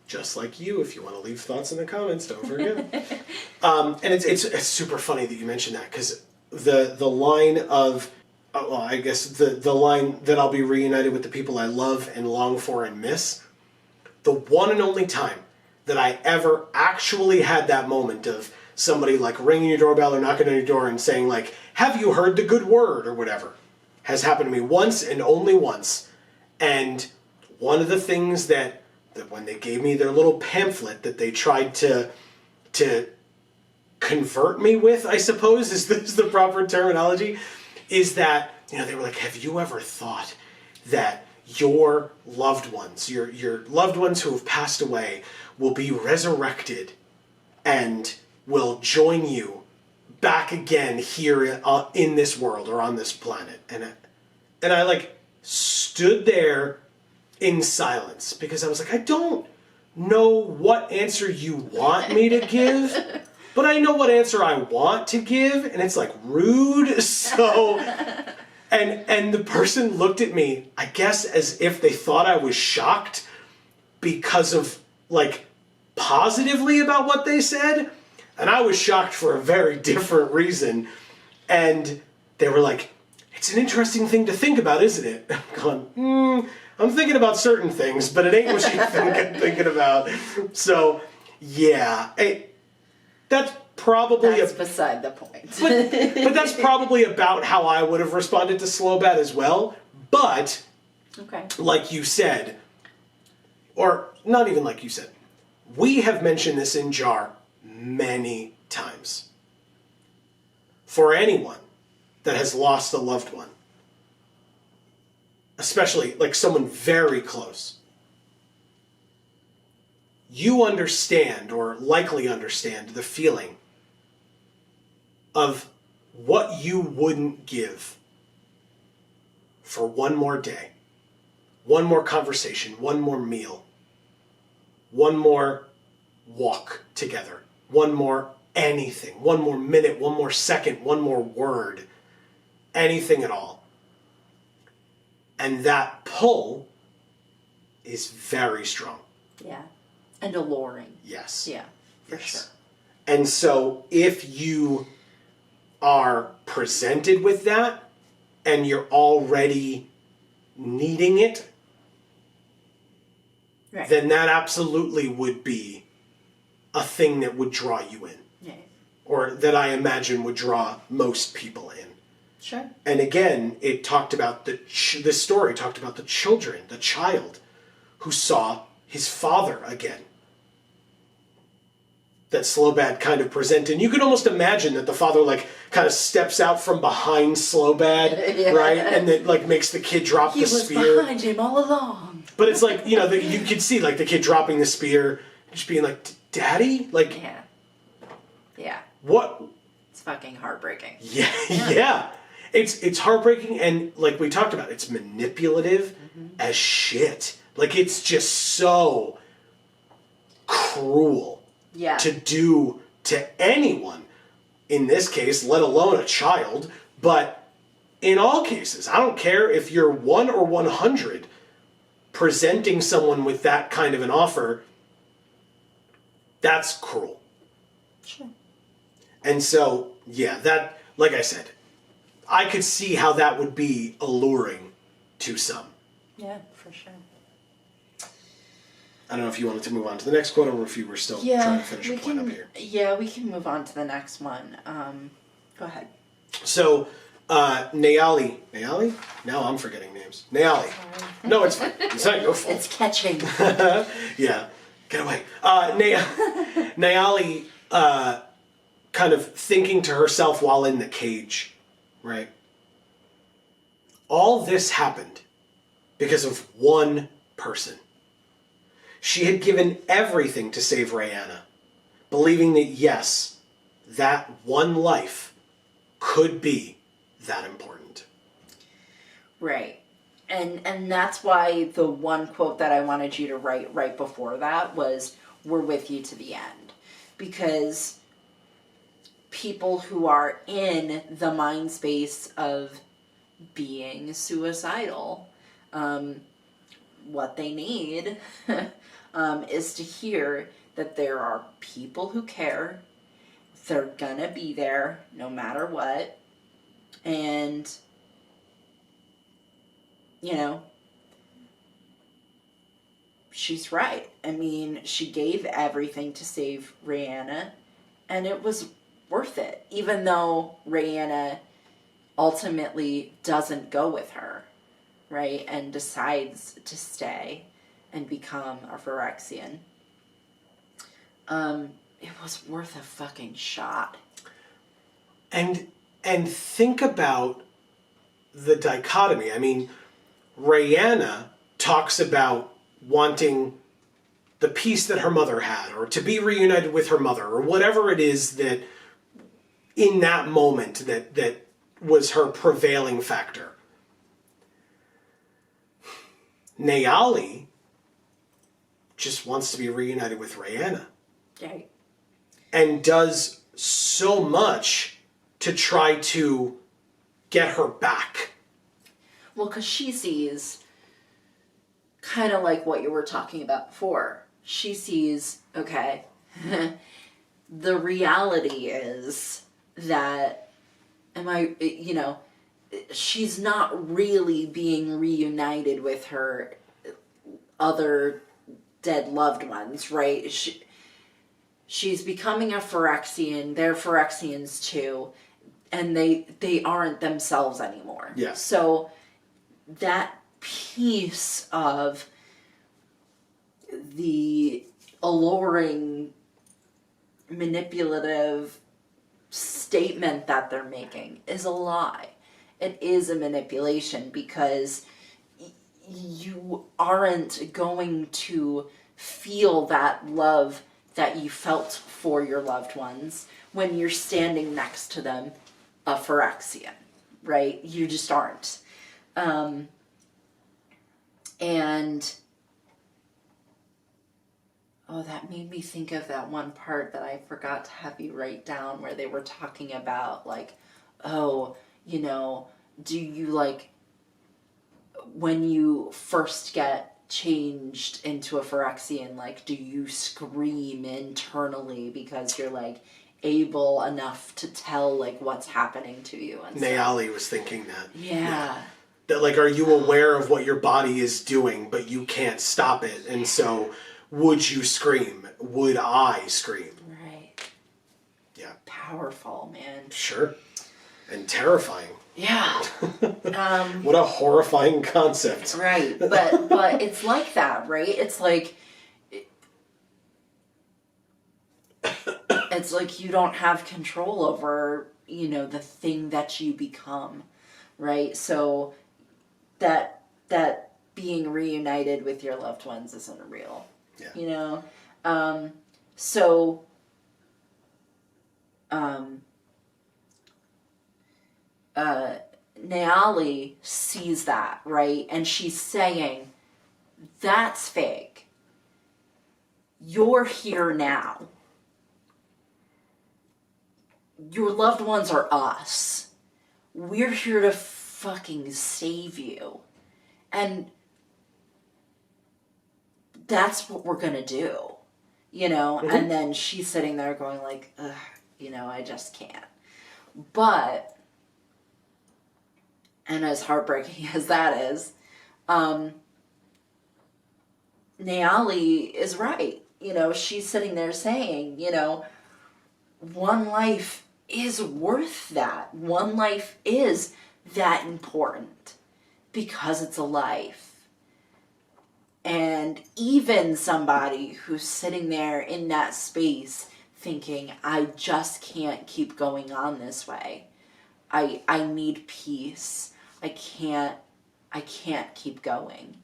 Just like you, if you want to leave thoughts in the comments, don't forget. And it's super funny that you mentioned that, because the line of, well, I guess the line that I'll be reunited with the people I love and long for and miss, the one and only time that I ever actually had that moment of somebody like ringing your doorbell or knocking on your door and saying like, have you heard the good word or whatever, has happened to me once and only once. And one of the things that when they gave me their little pamphlet that they tried to convert me with, I suppose is the proper terminology, is that, you know, they were like, have you ever thought that your loved ones, your loved ones who have passed away, will be resurrected and will join you back again here in this world or on this planet? And I like stood there in silence, because I was like, I don't know what answer you want me to give, but I know what answer I want to give, and it's like rude. So, and the person looked at me, I guess, as if they thought I was shocked because of like positively about what they said, and I was shocked for a very different reason. And they were like, it's an interesting thing to think about, isn't it? I'm going, I'm thinking about certain things, but it ain't what you think I'm thinking about. So, yeah, that's probably That's beside the point. but that's probably about how I would have responded to Slowbad as well. But, Okay. like you said, or not even like you said, we have mentioned this in JaAR many times. For anyone that has lost a loved one, especially like someone very close, you understand, or likely understand, the feeling of what you wouldn't give for one more day, one more conversation, one more meal, one more walk together, one more anything, one more minute, one more second, one more word, anything at all. And that pull is very strong. Yeah. And alluring. Yes. Yeah, for sure. And so if you are presented with that and you're already needing it, Right. then that absolutely would be a thing that would draw you in. Yeah. Or that I imagine would draw most people in. Sure. And again, it talked about this story talked about the child who saw his father again. That Slowbad kind of presented. And you could almost imagine that the father like kind of steps out from behind Slowbad, Yeah. right? And that like makes the kid drop the spear. He was behind him all along. But it's like, you know, you could see like the kid dropping the spear, just being like, Daddy? Like, Yeah. Yeah. what? It's fucking heartbreaking. Yeah, yeah. It's heartbreaking, and like we talked about, it's manipulative as shit. Like, it's just so cruel to do to anyone, in this case, let alone a child. But in all cases, I don't care if you're 1 or 100, presenting someone with that kind of an offer, that's cruel. Sure. And so, yeah, that, like I said, I could see how that would be alluring to some. Yeah, for sure. I don't know if you wanted to move on to the next quote or if you were still trying to finish your point up here. Yeah, we can move on to the next one. Go ahead. So, Nayali. Now I'm forgetting names. Nayali. No, it's fine. It's not your fault. It's catching. Yeah. Get away. Nayali kind of thinking to herself while in the cage, right? All this happened because of one person. She had given everything to save Rihanna, believing that yes, that one life could be that important. Right. And that's why the one quote that I wanted you to write right before that was, "We're with you to the end." Because people who are in the mind space of being suicidal, what they need is to hear that there are people who care. They're gonna be there no matter what. And, you know, she's right. I mean, she gave everything to save Rihanna, and it was worth it, even though Rihanna ultimately doesn't go with her, right, and decides to stay and become a Phyrexian. It was worth a fucking shot. And think about the dichotomy. I mean, Rihanna talks about wanting the peace that her mother had, or to be reunited with her mother, or whatever it is that in that moment that was her prevailing factor. Nayali just wants to be reunited with Rihanna. Right. And does so much to try to get her back. Well, because she sees, kind of like what you were talking about before, she sees, okay, the reality is that, she's not really being reunited with her other dead loved ones, right? She's becoming a Phyrexian, they're Phyrexians too, and they aren't themselves anymore. Yeah. So that piece of the alluring, manipulative statement that they're making is a lie. It is a manipulation, because you aren't going to feel that love that you felt for your loved ones when you're standing next to them, a Phyrexian, right? You just aren't. That made me think of that one part that I forgot to have you write down, where they were talking about, like, do you, like, when you first get changed into a Phyrexian, like, do you scream internally because you're, like, able enough to tell, like, what's happening to you? And Nayali was thinking that. Yeah. That, like, are you aware of what your body is doing, but you can't stop it? And so, would you scream? Would I scream? Right. Yeah. Powerful, man. Sure. And terrifying. Yeah. What a horrifying concept. Right. But it's like that, right? It's like you don't have control over, the thing that you become, right? So that being reunited with your loved ones isn't real. Yeah. Nayali sees that, right? And she's saying, that's fake. You're here now. Your loved ones are us. We're here to fucking save you. And that's what we're gonna do, you know? Mm-hmm. And then she's sitting there going like, ugh, you know, I just can't. But, and as heartbreaking as that is, Nayali is right. You know, she's sitting there saying, you know, one life is worth that. One life is that important because it's a life. And even somebody who's sitting there in that space thinking, I just can't keep going on this way. I need peace. I can't keep going.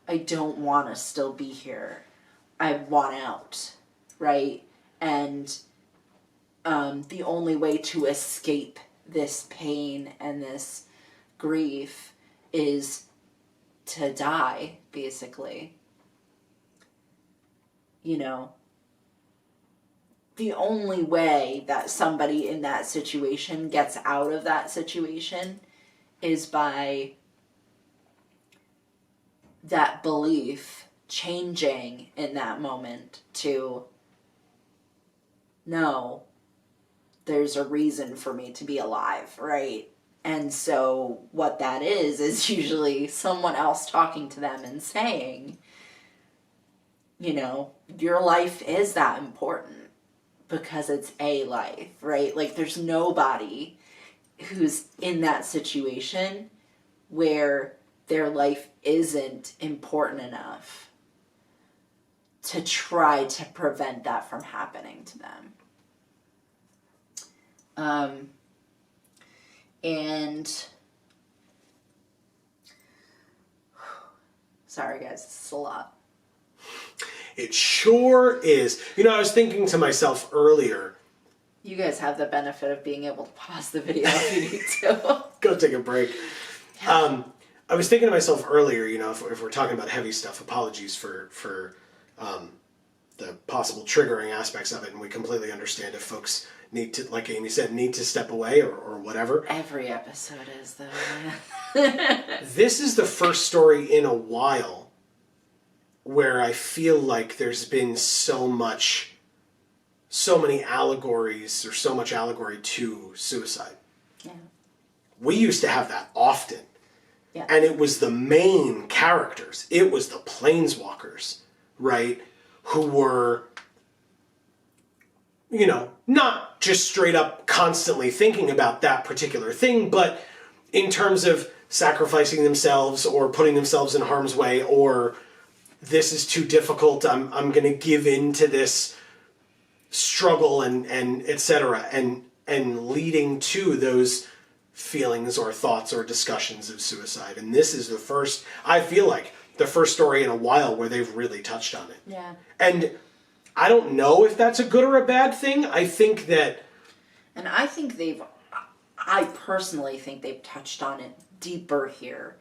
I don't want to still be here. I want out, right? And the only way to escape this pain and this grief is to die, basically. You know, the only way that somebody in that situation gets out of that situation is by that belief changing in that moment to, no, there's a reason for me to be alive, right? And so what that is usually someone else talking to them and saying, you know, your life is that important because it's a life, right? Like there's nobody who's in that situation where their life isn't important enough to try to prevent that from happening to them. And sorry guys, this is a lot. It sure is. You know, I was thinking to myself earlier. You guys have the benefit of being able to pause the video if you need to. Go take a break. Yeah. I was thinking to myself earlier, you know, if we're talking about heavy stuff, apologies for the possible triggering aspects of it, and we completely understand if folks need to, like Amy said, need to step away or whatever. Every episode is, though. This is the first story in a while where I feel like there's been so many allegories or so much allegory to suicide. Yeah. We used to have that often. Yeah. And it was the main characters. It was the planeswalkers, right? Who were, you know, not just straight up constantly thinking about that particular thing, but in terms of sacrificing themselves or putting themselves in harm's way, or this is too difficult, I'm going to give in to this struggle and etc. and leading to those feelings or thoughts or discussions of suicide. And this is the first, I feel like, the first story in a while where they've really touched on it. Yeah. And I don't know if that's a good or a bad thing. I think that... And I personally think they've touched on it deeper here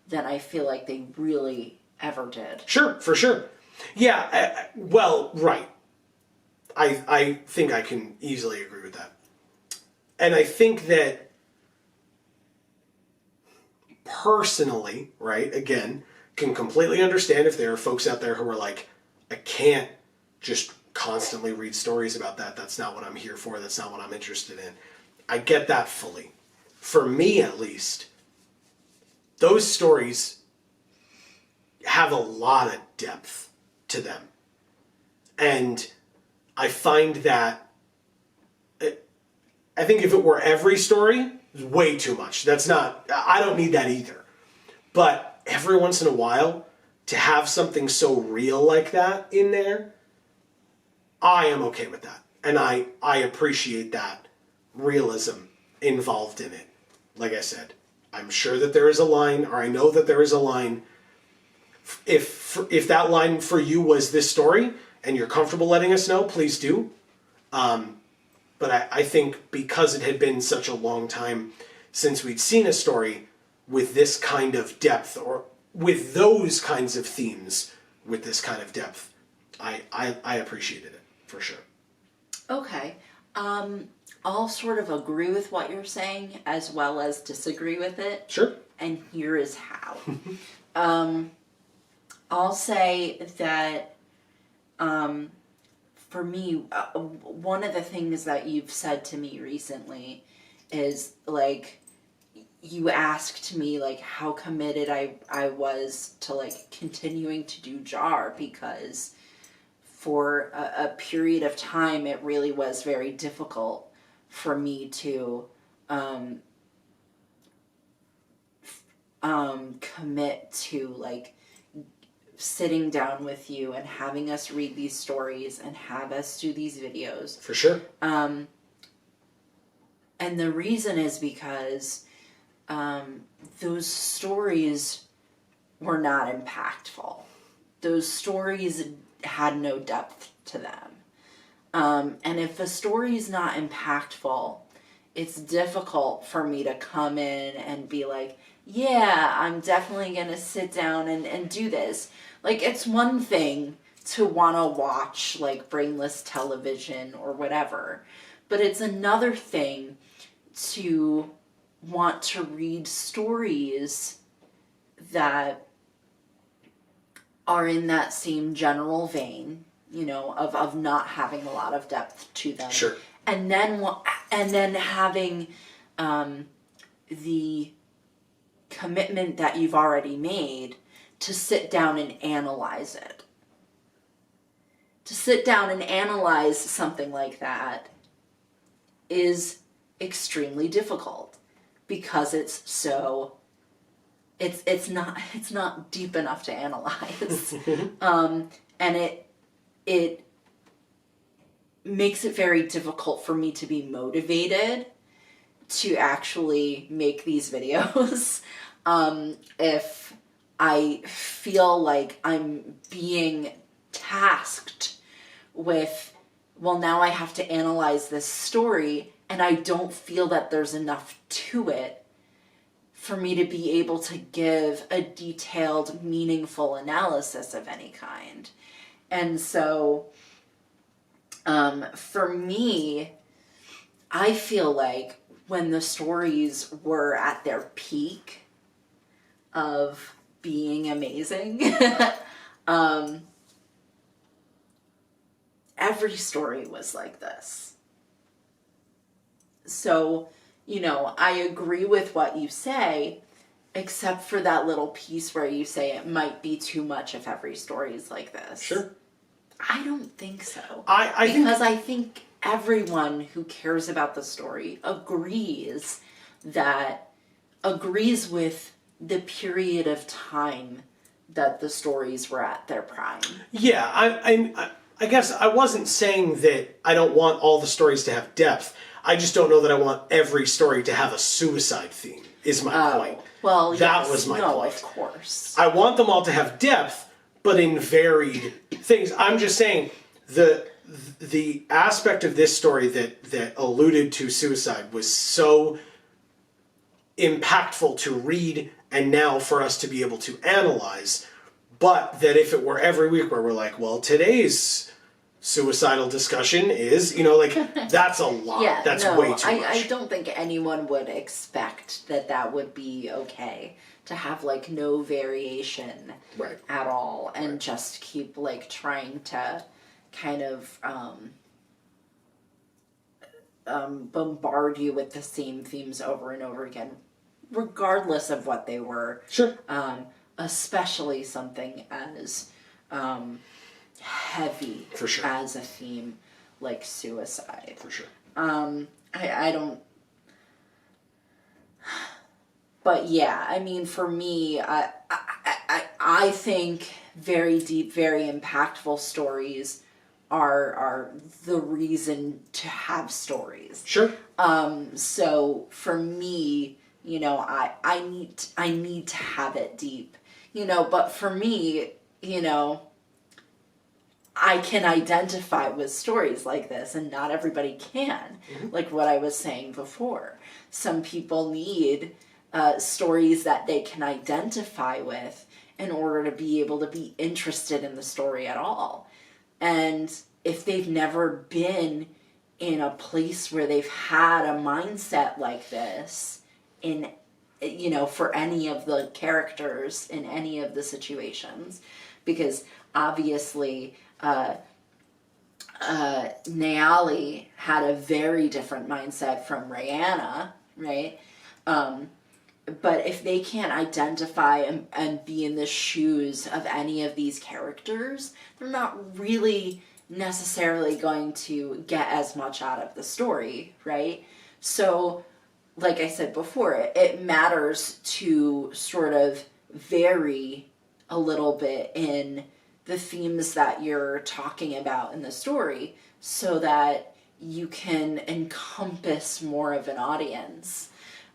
than I feel like they really ever did. Sure, for sure. Yeah, well, right. I think I can easily agree with that. And I think that personally, right, again, can completely understand if there are folks out there who are like, I can't just constantly read stories about that. That's not what I'm here for. That's not what I'm interested in. I get that fully. For me, at least, those stories have a lot of depth to them. And I find that, I think if it were every story, it's way too much. That's not, I don't need that either. But every once in a while, to have something so real like that in there, I am okay with that. And I appreciate that realism involved in it. Like I said, I'm sure that there is a line, or I know that there is a line. If that line for you was this story, and you're comfortable letting us know, please do. But I think because it had been such a long time since we'd seen a story with this kind of depth, or with those kinds of themes with this kind of depth, I appreciated it, for sure. Okay. I'll sort of agree with what you're saying as well as disagree with it. Sure. And here is how. I'll say that for me, one of the things that you've said to me recently is like, you asked me like how committed I was to like continuing to do JaAR, because for a period of time it really was very difficult for me to commit to like sitting down with you and having us read these stories and have us do these videos. For sure. And the reason is because those stories were not impactful. Those stories had no depth to them. And if a story is not impactful, it's difficult for me to come in and be like, yeah, I'm definitely going to sit down and do this. Like, it's one thing to want to watch, like, brainless television or whatever. But it's another thing to want to read stories that are in that same general vein, you know, of not having a lot of depth to them. Sure. And then having the commitment that you've already made to sit down and analyze it. To sit down and analyze something like that is extremely difficult because it's not deep enough to analyze. And it makes it very difficult for me to be motivated to actually make these videos. If I feel like I'm being tasked with, well, now I have to analyze this story, and I don't feel that there's enough to it for me to be able to give a detailed, meaningful analysis of any kind. And so, for me, I feel like when the stories were at their peak of being amazing, every story was like this. So, you know, I agree with what you say, except for that little piece where you say it might be too much if every story is like this. Sure. I don't think so. I think everyone who cares about the story agrees with the period of time that the stories were at their prime. Yeah, I guess I wasn't saying that I don't want all the stories to have depth. I just don't know that I want every story to have a suicide theme, is my point. Well, that yes, was my no, point. Of course. I want them all to have depth, but in varied things. I'm just saying the aspect of this story that alluded to suicide was so impactful to read and now for us to be able to analyze, but that if it were every week where we're like, well, today's suicidal discussion is, you know, like, that's a lot. Yeah, that's no, way too much. I don't think anyone would expect that would be okay to have like no variation Right. at all and just keep like trying to kind of bombard you with the same themes over and over again, regardless of what they were. Sure. Especially something as heavy For sure. as a theme like suicide. For sure. I don't. But yeah, I mean, for me, I think very deep, very impactful stories are the reason to have stories. Sure. So for me, you know, I need to have it deep, you know, but for me, you know, I can identify with stories like this and not everybody can, like what I was saying before. Some people need stories that they can identify with in order to be able to be interested in the story at all. And if they've never been in a place where they've had a mindset like this in, you know, for any of the characters in any of the situations, because obviously Naali had a very different mindset from Rihanna, right? But if they can't identify and be in the shoes of any of these characters, they're not really necessarily going to get as much out of the story, right? So, like I said before, it matters to sort of vary a little bit in the themes that you're talking about in the story so that you can encompass more of an audience.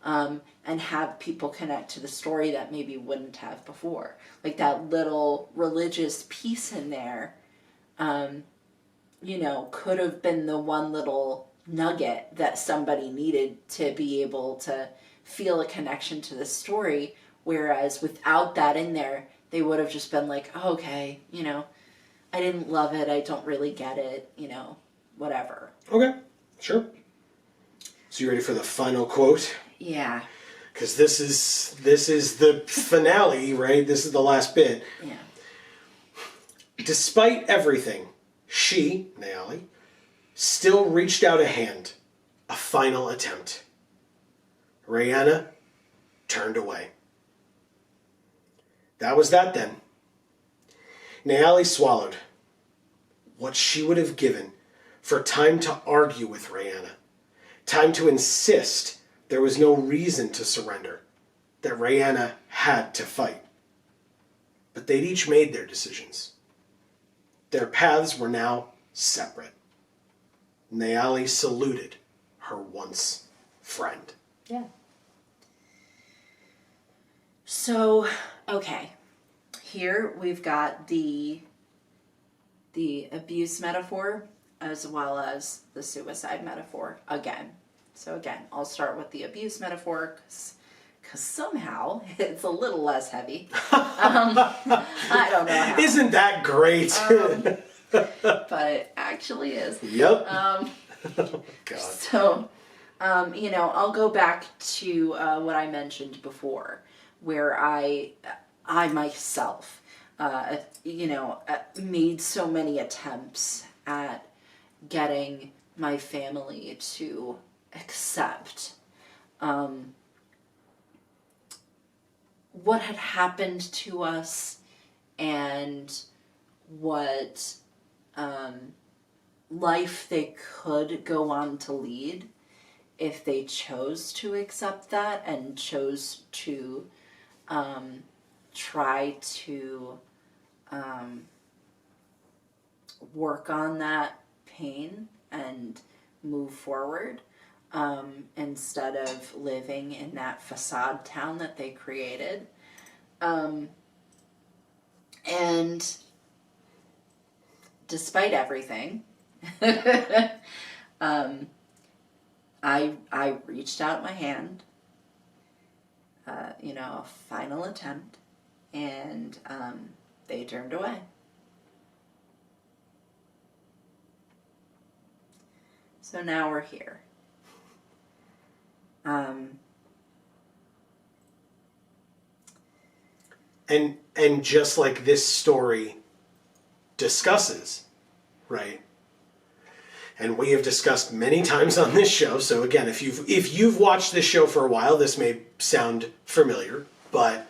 And have people connect to the story that maybe wouldn't have before. Like that little religious piece in there, could have been the one little nugget that somebody needed to be able to feel a connection to the story. Whereas without that in there, they would have just been like, oh, okay, I didn't love it. I don't really get it, whatever. Okay, sure. So you ready for the final quote? Yeah. Because this is the finale, right? This is the last bit. Yeah. Despite everything, she, Naali, still reached out a hand, a final attempt. Rihanna turned away. That was that then. Naali swallowed what she would have given for time to argue with Rihanna, time to insist there was no reason to surrender, that Rihanna had to fight. But they'd each made their decisions. Their paths were now separate. Naali saluted her once friend. Yeah. So, okay. Here we've got the abuse metaphor as well as the suicide metaphor again. So again, I'll start with the abuse metaphor because somehow it's a little less heavy. I don't know how. Isn't that great? But it actually is. Yep. Oh, God. So, I'll go back to what I mentioned before, where I myself, made so many attempts at getting my family to accept what had happened to us and what life they could go on to lead if they chose to accept that and chose to try to work on that pain and move forward. Instead of living in that facade town that they created. And despite everything, I reached out my hand, a final attempt, and they turned away. So now we're here. And just like this story discusses, right? And we have discussed many times on this show. So again, if you've watched this show for a while, this may sound familiar, but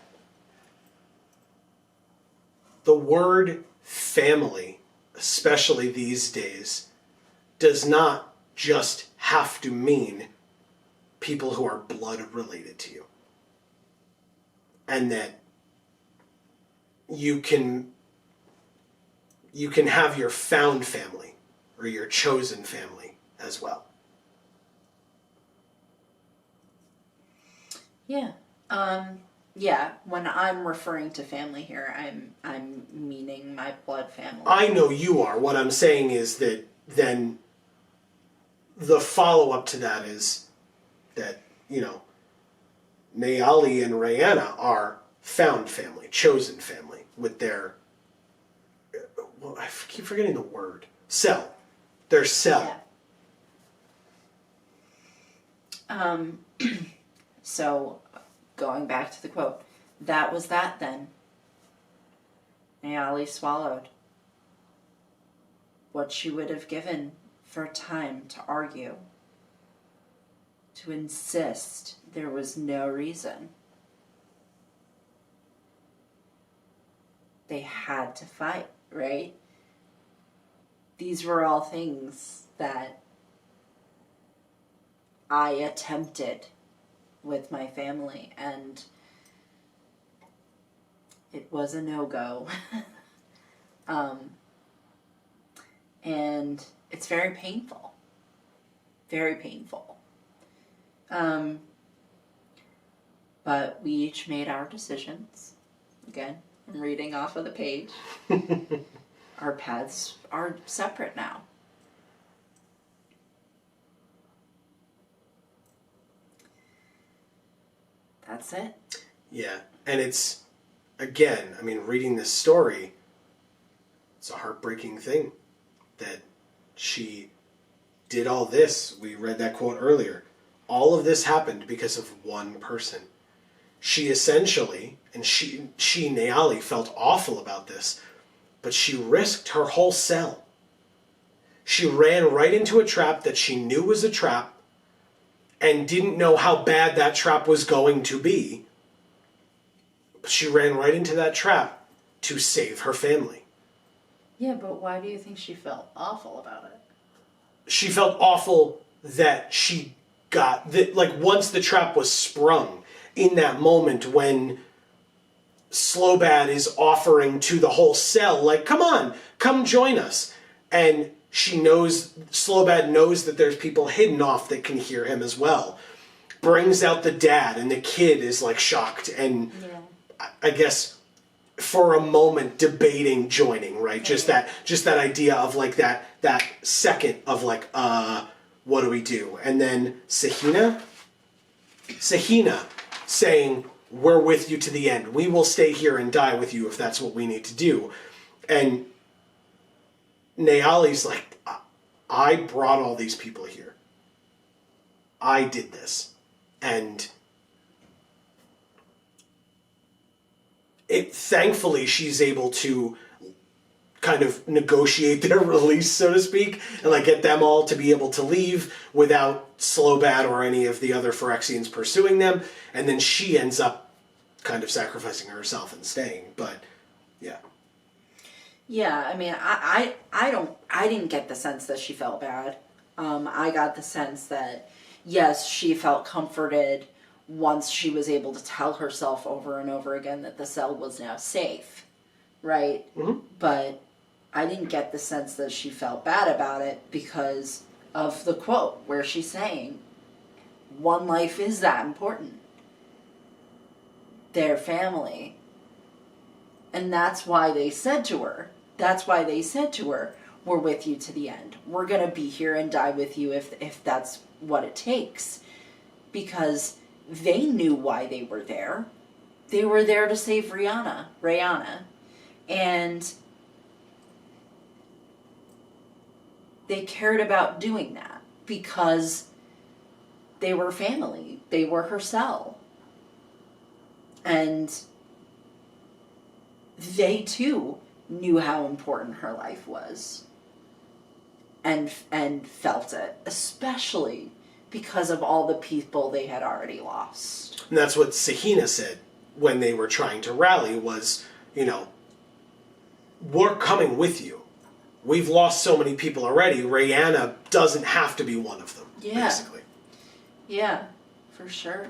the word family, especially these days, does not just have to mean people who are blood related to you. And that you can have your found family or your chosen family as well. Yeah. Yeah, when I'm referring to family here, I'm meaning my blood family. I know you are. What I'm saying is that then the follow-up to that is that, Naali and Rihanna are found family, chosen family, with their, well, I keep forgetting the word, cell. Their cell. Yeah. So, going back to the quote, that was that then. Naali swallowed. What she would have given for time to argue, to insist there was no reason. They had to fight, right? These were all things that I attempted with my family, and it was a no-go. And it's very painful. Very painful. But we each made our decisions. Again, I'm reading off of the page. Our paths are separate now. That's it. Yeah, and it's, again, I mean, reading this story, it's a heartbreaking thing that she did all this. We read that quote earlier. All of this happened because of one person. She essentially, and she Naali, felt awful about this, but she risked her whole cell. She ran right into a trap that she knew was a trap and didn't know how bad that trap was going to be. But she ran right into that trap to save her family. Yeah, but why do you think she felt awful about it? She felt awful that she got, that, like, once the trap was sprung, in that moment when Slowbad is offering to the whole cell, like, come on, come join us. And she knows, Slowbad knows that there's people hidden off that can hear him as well. Brings out the dad, and the kid is, like, shocked and, I guess, for a moment debating joining, right? Just that idea of, like, that second of, like, what do we do? And then Sahina saying, we're with you to the end. We will stay here and die with you if that's what we need to do. And Naali's like, I brought all these people here. I did this. And thankfully she's able to kind of negotiate their release, so to speak, and like get them all to be able to leave without Slowbad or any of the other Phyrexians pursuing them, and then she ends up kind of sacrificing herself and staying. But yeah. Yeah, I mean, I didn't get the sense that she felt bad. I got the sense that, yes, she felt comforted once she was able to tell herself over and over again that the cell was now safe, right? Mm-hmm. But I didn't get the sense that she felt bad about it because of the quote where she's saying, one life is that important. Their family. And that's why they said to her, we're with you to the end. We're going to be here and die with you if that's what it takes. Because they knew why they were there. They were there to save Rayana. And they cared about doing that because they were family. They were her cell. And they too knew how important her life was. And felt it, especially because of all the people they had already lost. And that's what Sahina said when they were trying to rally was, we're coming with you. We've lost so many people already. Rayana doesn't have to be one of them, basically. Yeah, for sure.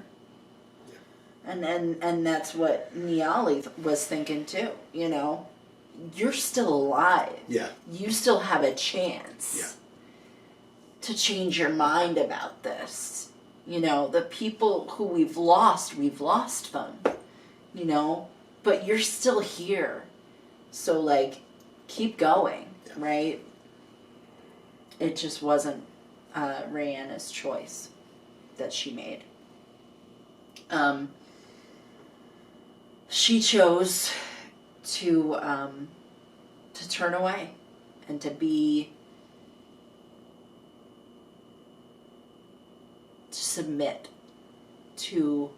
Yeah. And that's what Naali was thinking too, You're still alive. Yeah. You still have a chance to change your mind about this. The people who we've lost them, but you're still here. So, like, keep going, right? It just wasn't Rayana's choice that she made. She chose to turn away and to submit to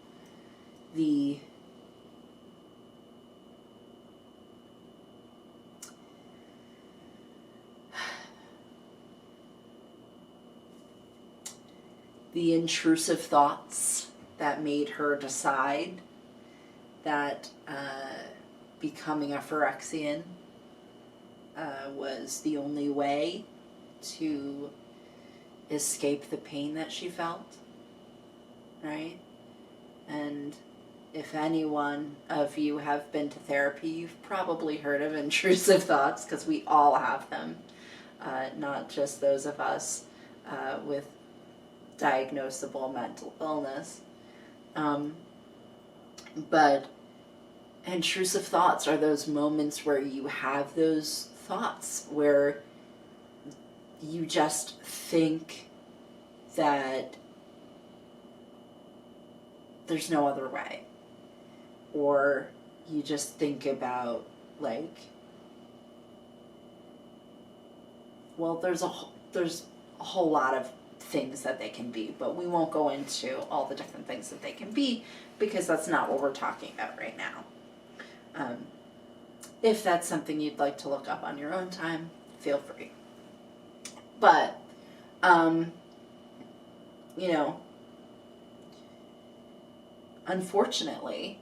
the the intrusive thoughts that made her decide that becoming a Phyrexian was the only way to escape the pain that she felt, right? And if any one of you have been to therapy, you've probably heard of intrusive thoughts, because we all have them, not just those of us with diagnosable mental illness. But intrusive thoughts are those moments where you have those thoughts where you just think that there's no other way. Or you just think about, like, well, there's a whole lot of things that they can be, but we won't go into all the different things that they can be, because that's not what we're talking about right now. If that's something you'd like to look up on your own time, feel free. But, you know, unfortunately,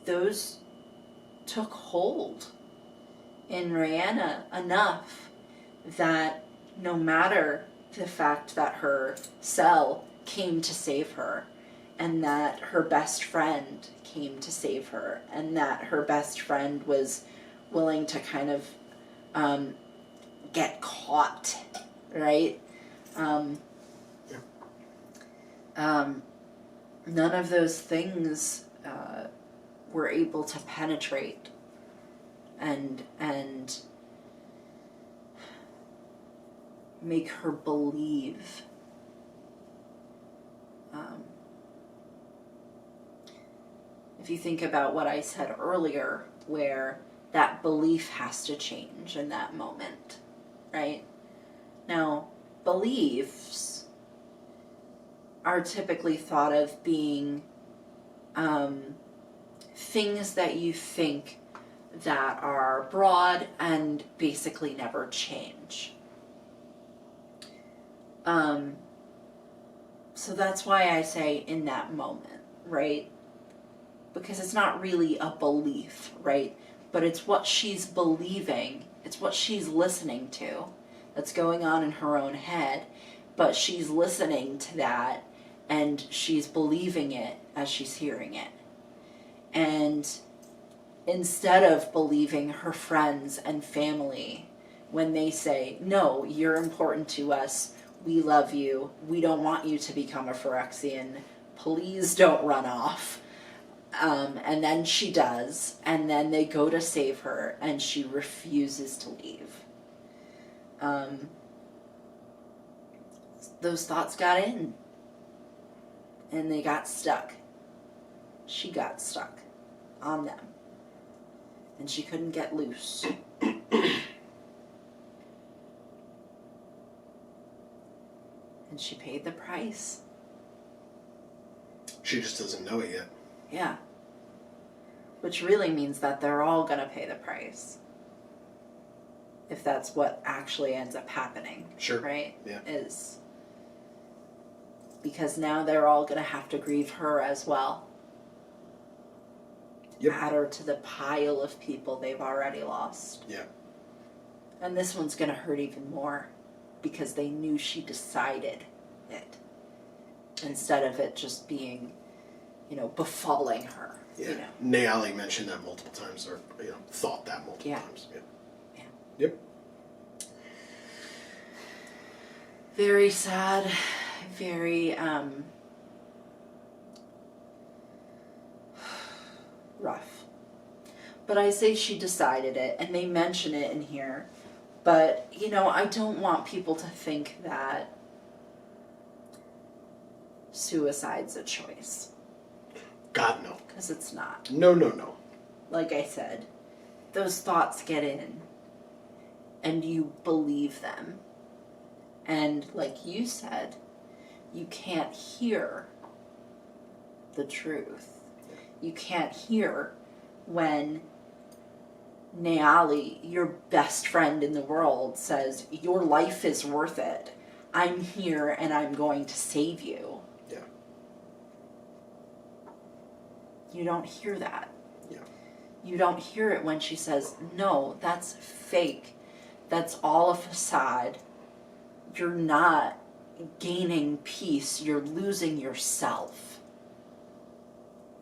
those took hold in Rihanna enough that no matter the fact that her cell came to save her, and that her best friend came to save her, and that her best friend was willing to kind of get caught, right? None of those things were able to penetrate and make her believe. If you think about what I said earlier, where that belief has to change in that moment, right? Now, beliefs are typically thought of being things that you think that are broad and basically never change. So that's why I say in that moment, right? Because it's not really a belief, right? But it's what she's believing, it's what she's listening to that's going on in her own head, but she's listening to that and she's believing it as she's hearing it. And instead of believing her friends and family when they say, no, you're important to us, we love you, we don't want you to become a Phyrexian, please don't run off. And then she does, and then they go to save her, and she refuses to leave. Those thoughts got in, and they got stuck. She got stuck on them, and she couldn't get loose. And she paid the price. She just doesn't know it yet. Yeah. Which really means that they're all going to pay the price. If that's what actually ends up happening. Sure. Right? Yeah. Is because now they're all going to have to grieve her as well. Yep. Add her to the pile of people they've already lost. Yeah. And this one's going to hurt even more because they knew she decided it. Instead of it just being, befalling her. Yeah. You know. Nayali mentioned that multiple times, or thought that multiple times. Yeah. Yeah. Yep. Very sad. Very rough. But I say she decided it, and they mention it in here. But, I don't want people to think that suicide's a choice. God, no. Because it's not. No, no, no. Like I said, those thoughts get in, and you believe them. And like you said, you can't hear the truth. You can't hear when Nayali, your best friend in the world, says, your life is worth it. I'm here and I'm going to save you. Yeah. You don't hear that. Yeah. You don't hear it when she says, no, that's fake. That's all a facade. You're not gaining peace. You're losing yourself.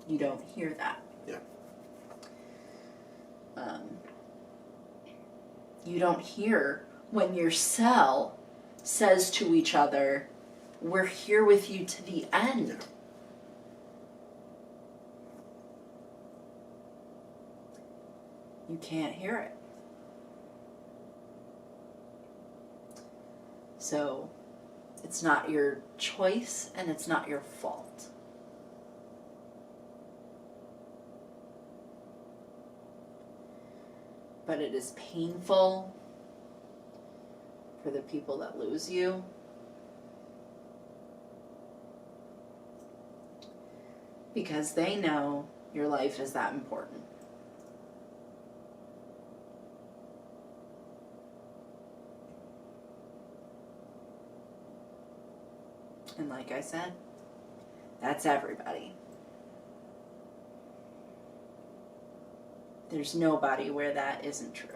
You don't hear that. Yeah. You don't hear when your cell says to each other, we're here with you to the end. Yeah. You can't hear it. So, it's not your choice and it's not your fault. But it is painful for the people that lose you. Because they know your life is that important. And like I said, that's everybody. There's nobody where that isn't true.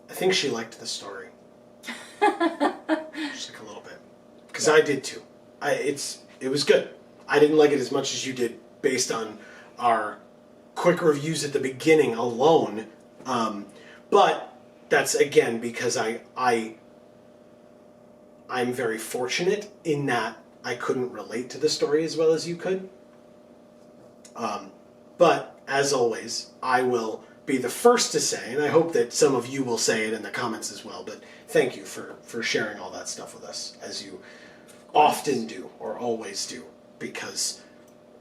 I think she liked the story. Just like a little bit. Because I did too. It was good. I didn't like it as much as you did based on our quick reviews at the beginning alone. But that's, again, because I'm very fortunate in that I couldn't relate to the story as well as you could. But, as always, I will be the first to say, and I hope that some of you will say it in the comments as well, but thank you for sharing all that stuff with us, as you often do, or always do, because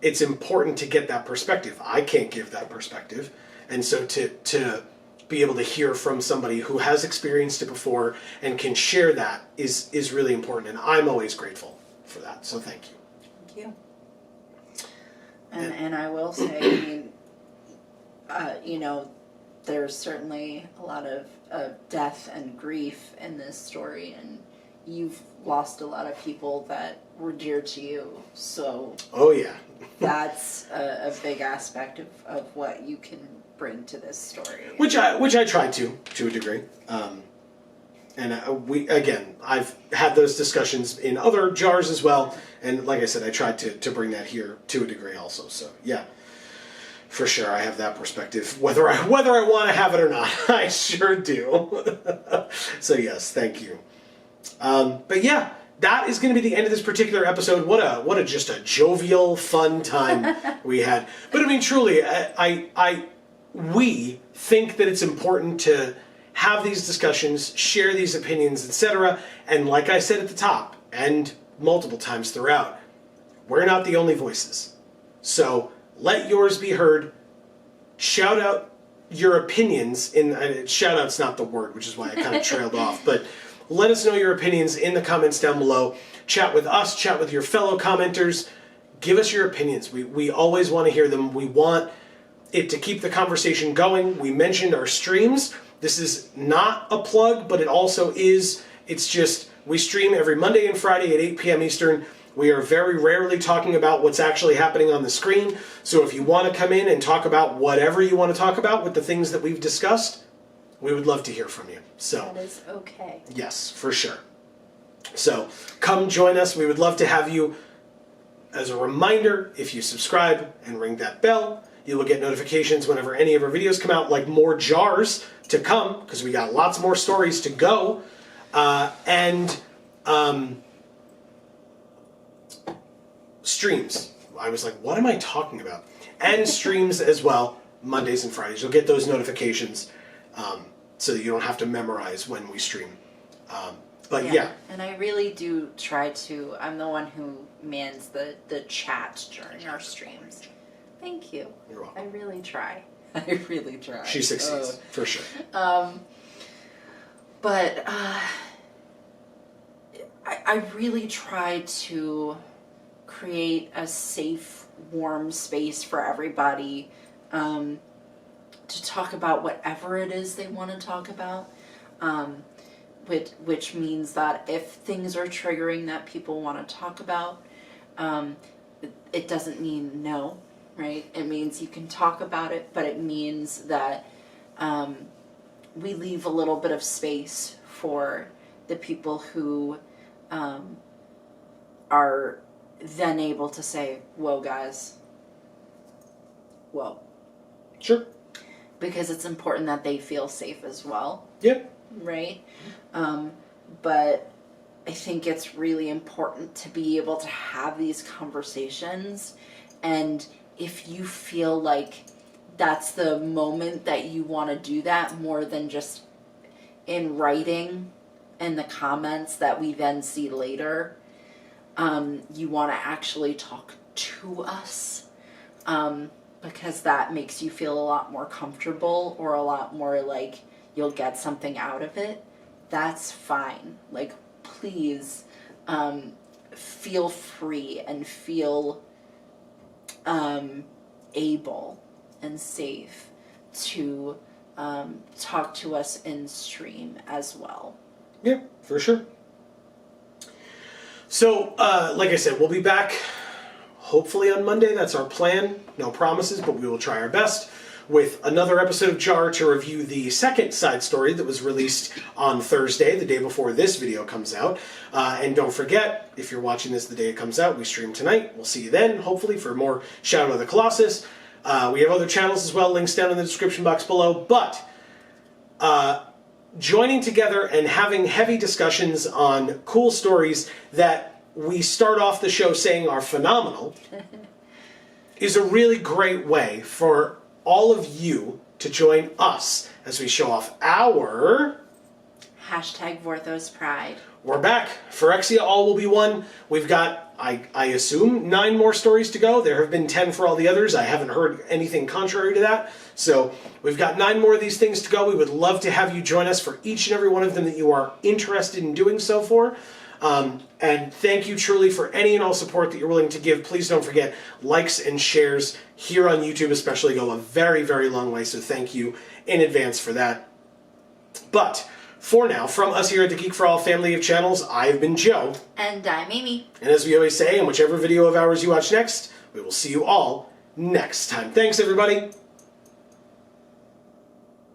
it's important to get that perspective. I can't give that perspective, and so to be able to hear from somebody who has experienced it before and can share that is really important, and I'm always grateful for that, so thank you. Thank you. And I will say, I mean, you know, there's certainly a lot of death and grief in this story, and you've lost a lot of people that were dear to you, so oh yeah, that's a big aspect of what you can bring to this story. Which I tried to a degree. And I've had those discussions in other JaARs as well, and like I said, I tried to bring that here to a degree also. So yeah, for sure, I have that perspective. Whether I want to have it or not, I sure do. So yes, thank you. But yeah, that is going to be the end of this particular episode. What a just a jovial, fun time we had. But I mean, truly, we think that it's important to have these discussions, share these opinions, etc. And like I said at the top, and multiple times throughout, we're not the only voices. So let yours be heard. Shout out your opinions. Shout out's not the word, which is why I kind of trailed off. But let us know your opinions in the comments down below. Chat with us. Chat with your fellow commenters. Give us your opinions. We always want to hear them. We want it to keep the conversation going. We mentioned our streams. This is not a plug, but it also is. It's just we stream every Monday and Friday at 8 p.m. Eastern. We are very rarely talking about what's actually happening on the screen. So if you want to come in and talk about whatever you want to talk about with the things that we've discussed, we would love to hear from you. So that is okay. Yes, for sure. So come join us. We would love to have you. As a reminder, if you subscribe and ring that bell, you will get notifications whenever any of our videos come out, like more JaARs to come, because we got lots more stories to go. Streams. I was like, what am I talking about? And streams as well, Mondays and Fridays. You'll get those notifications so that you don't have to memorize when we stream. But yeah. And I really do try to, I'm the one who mans the chat during our streams. Thank you. You're welcome. I really try. I really try. She succeeds, for sure. But I really try to create a safe, warm space for everybody to talk about whatever it is they want to talk about. Which means that if things are triggering that people want to talk about, it doesn't mean no, right? It means you can talk about it, but it means that we leave a little bit of space for the people who are then able to say, whoa, guys, whoa. Sure. Because it's important that they feel safe as well. Yep. Right? But I think it's really important to be able to have these conversations, and if you feel like that's the moment that you want to do that more than just in writing in the comments that we then see later, you want to actually talk to us, because that makes you feel a lot more comfortable, or a lot more like you'll get something out of it. That's fine. Like, please feel free and feel able and safe to talk to us in stream as well. Yeah, for sure. So, like I said, we'll be back hopefully on Monday. That's our plan. No promises, but we will try our best with another episode of JaAR to review the second side story that was released on Thursday, the day before this video comes out. And don't forget, if you're watching this the day it comes out, we stream tonight. We'll see you then, hopefully, for more Shadow of the Colossus. We have other channels as well, links down in the description box below. But joining together and having heavy discussions on cool stories that we start off the show saying are phenomenal is a really great way for all of you to join us as we show off our #Vorthos Pride. We're back. Phyrexia, all will be one. We've got, I assume, 9 more stories to go. There have been 10 for all the others. I haven't heard anything contrary to that. So we've got 9 more of these things to go. We would love to have you join us for each and every one of them that you are interested in doing so for. And thank you truly for any and all support that you're willing to give. Please don't forget, likes and shares here on YouTube especially go a very, very long way. So thank you in advance for that. But for now, from us here at the Geek for All family of channels, I've been Joe. And I'm Amy. And as we always say, in whichever video of ours you watch next, we will see you all next time. Thanks, everybody.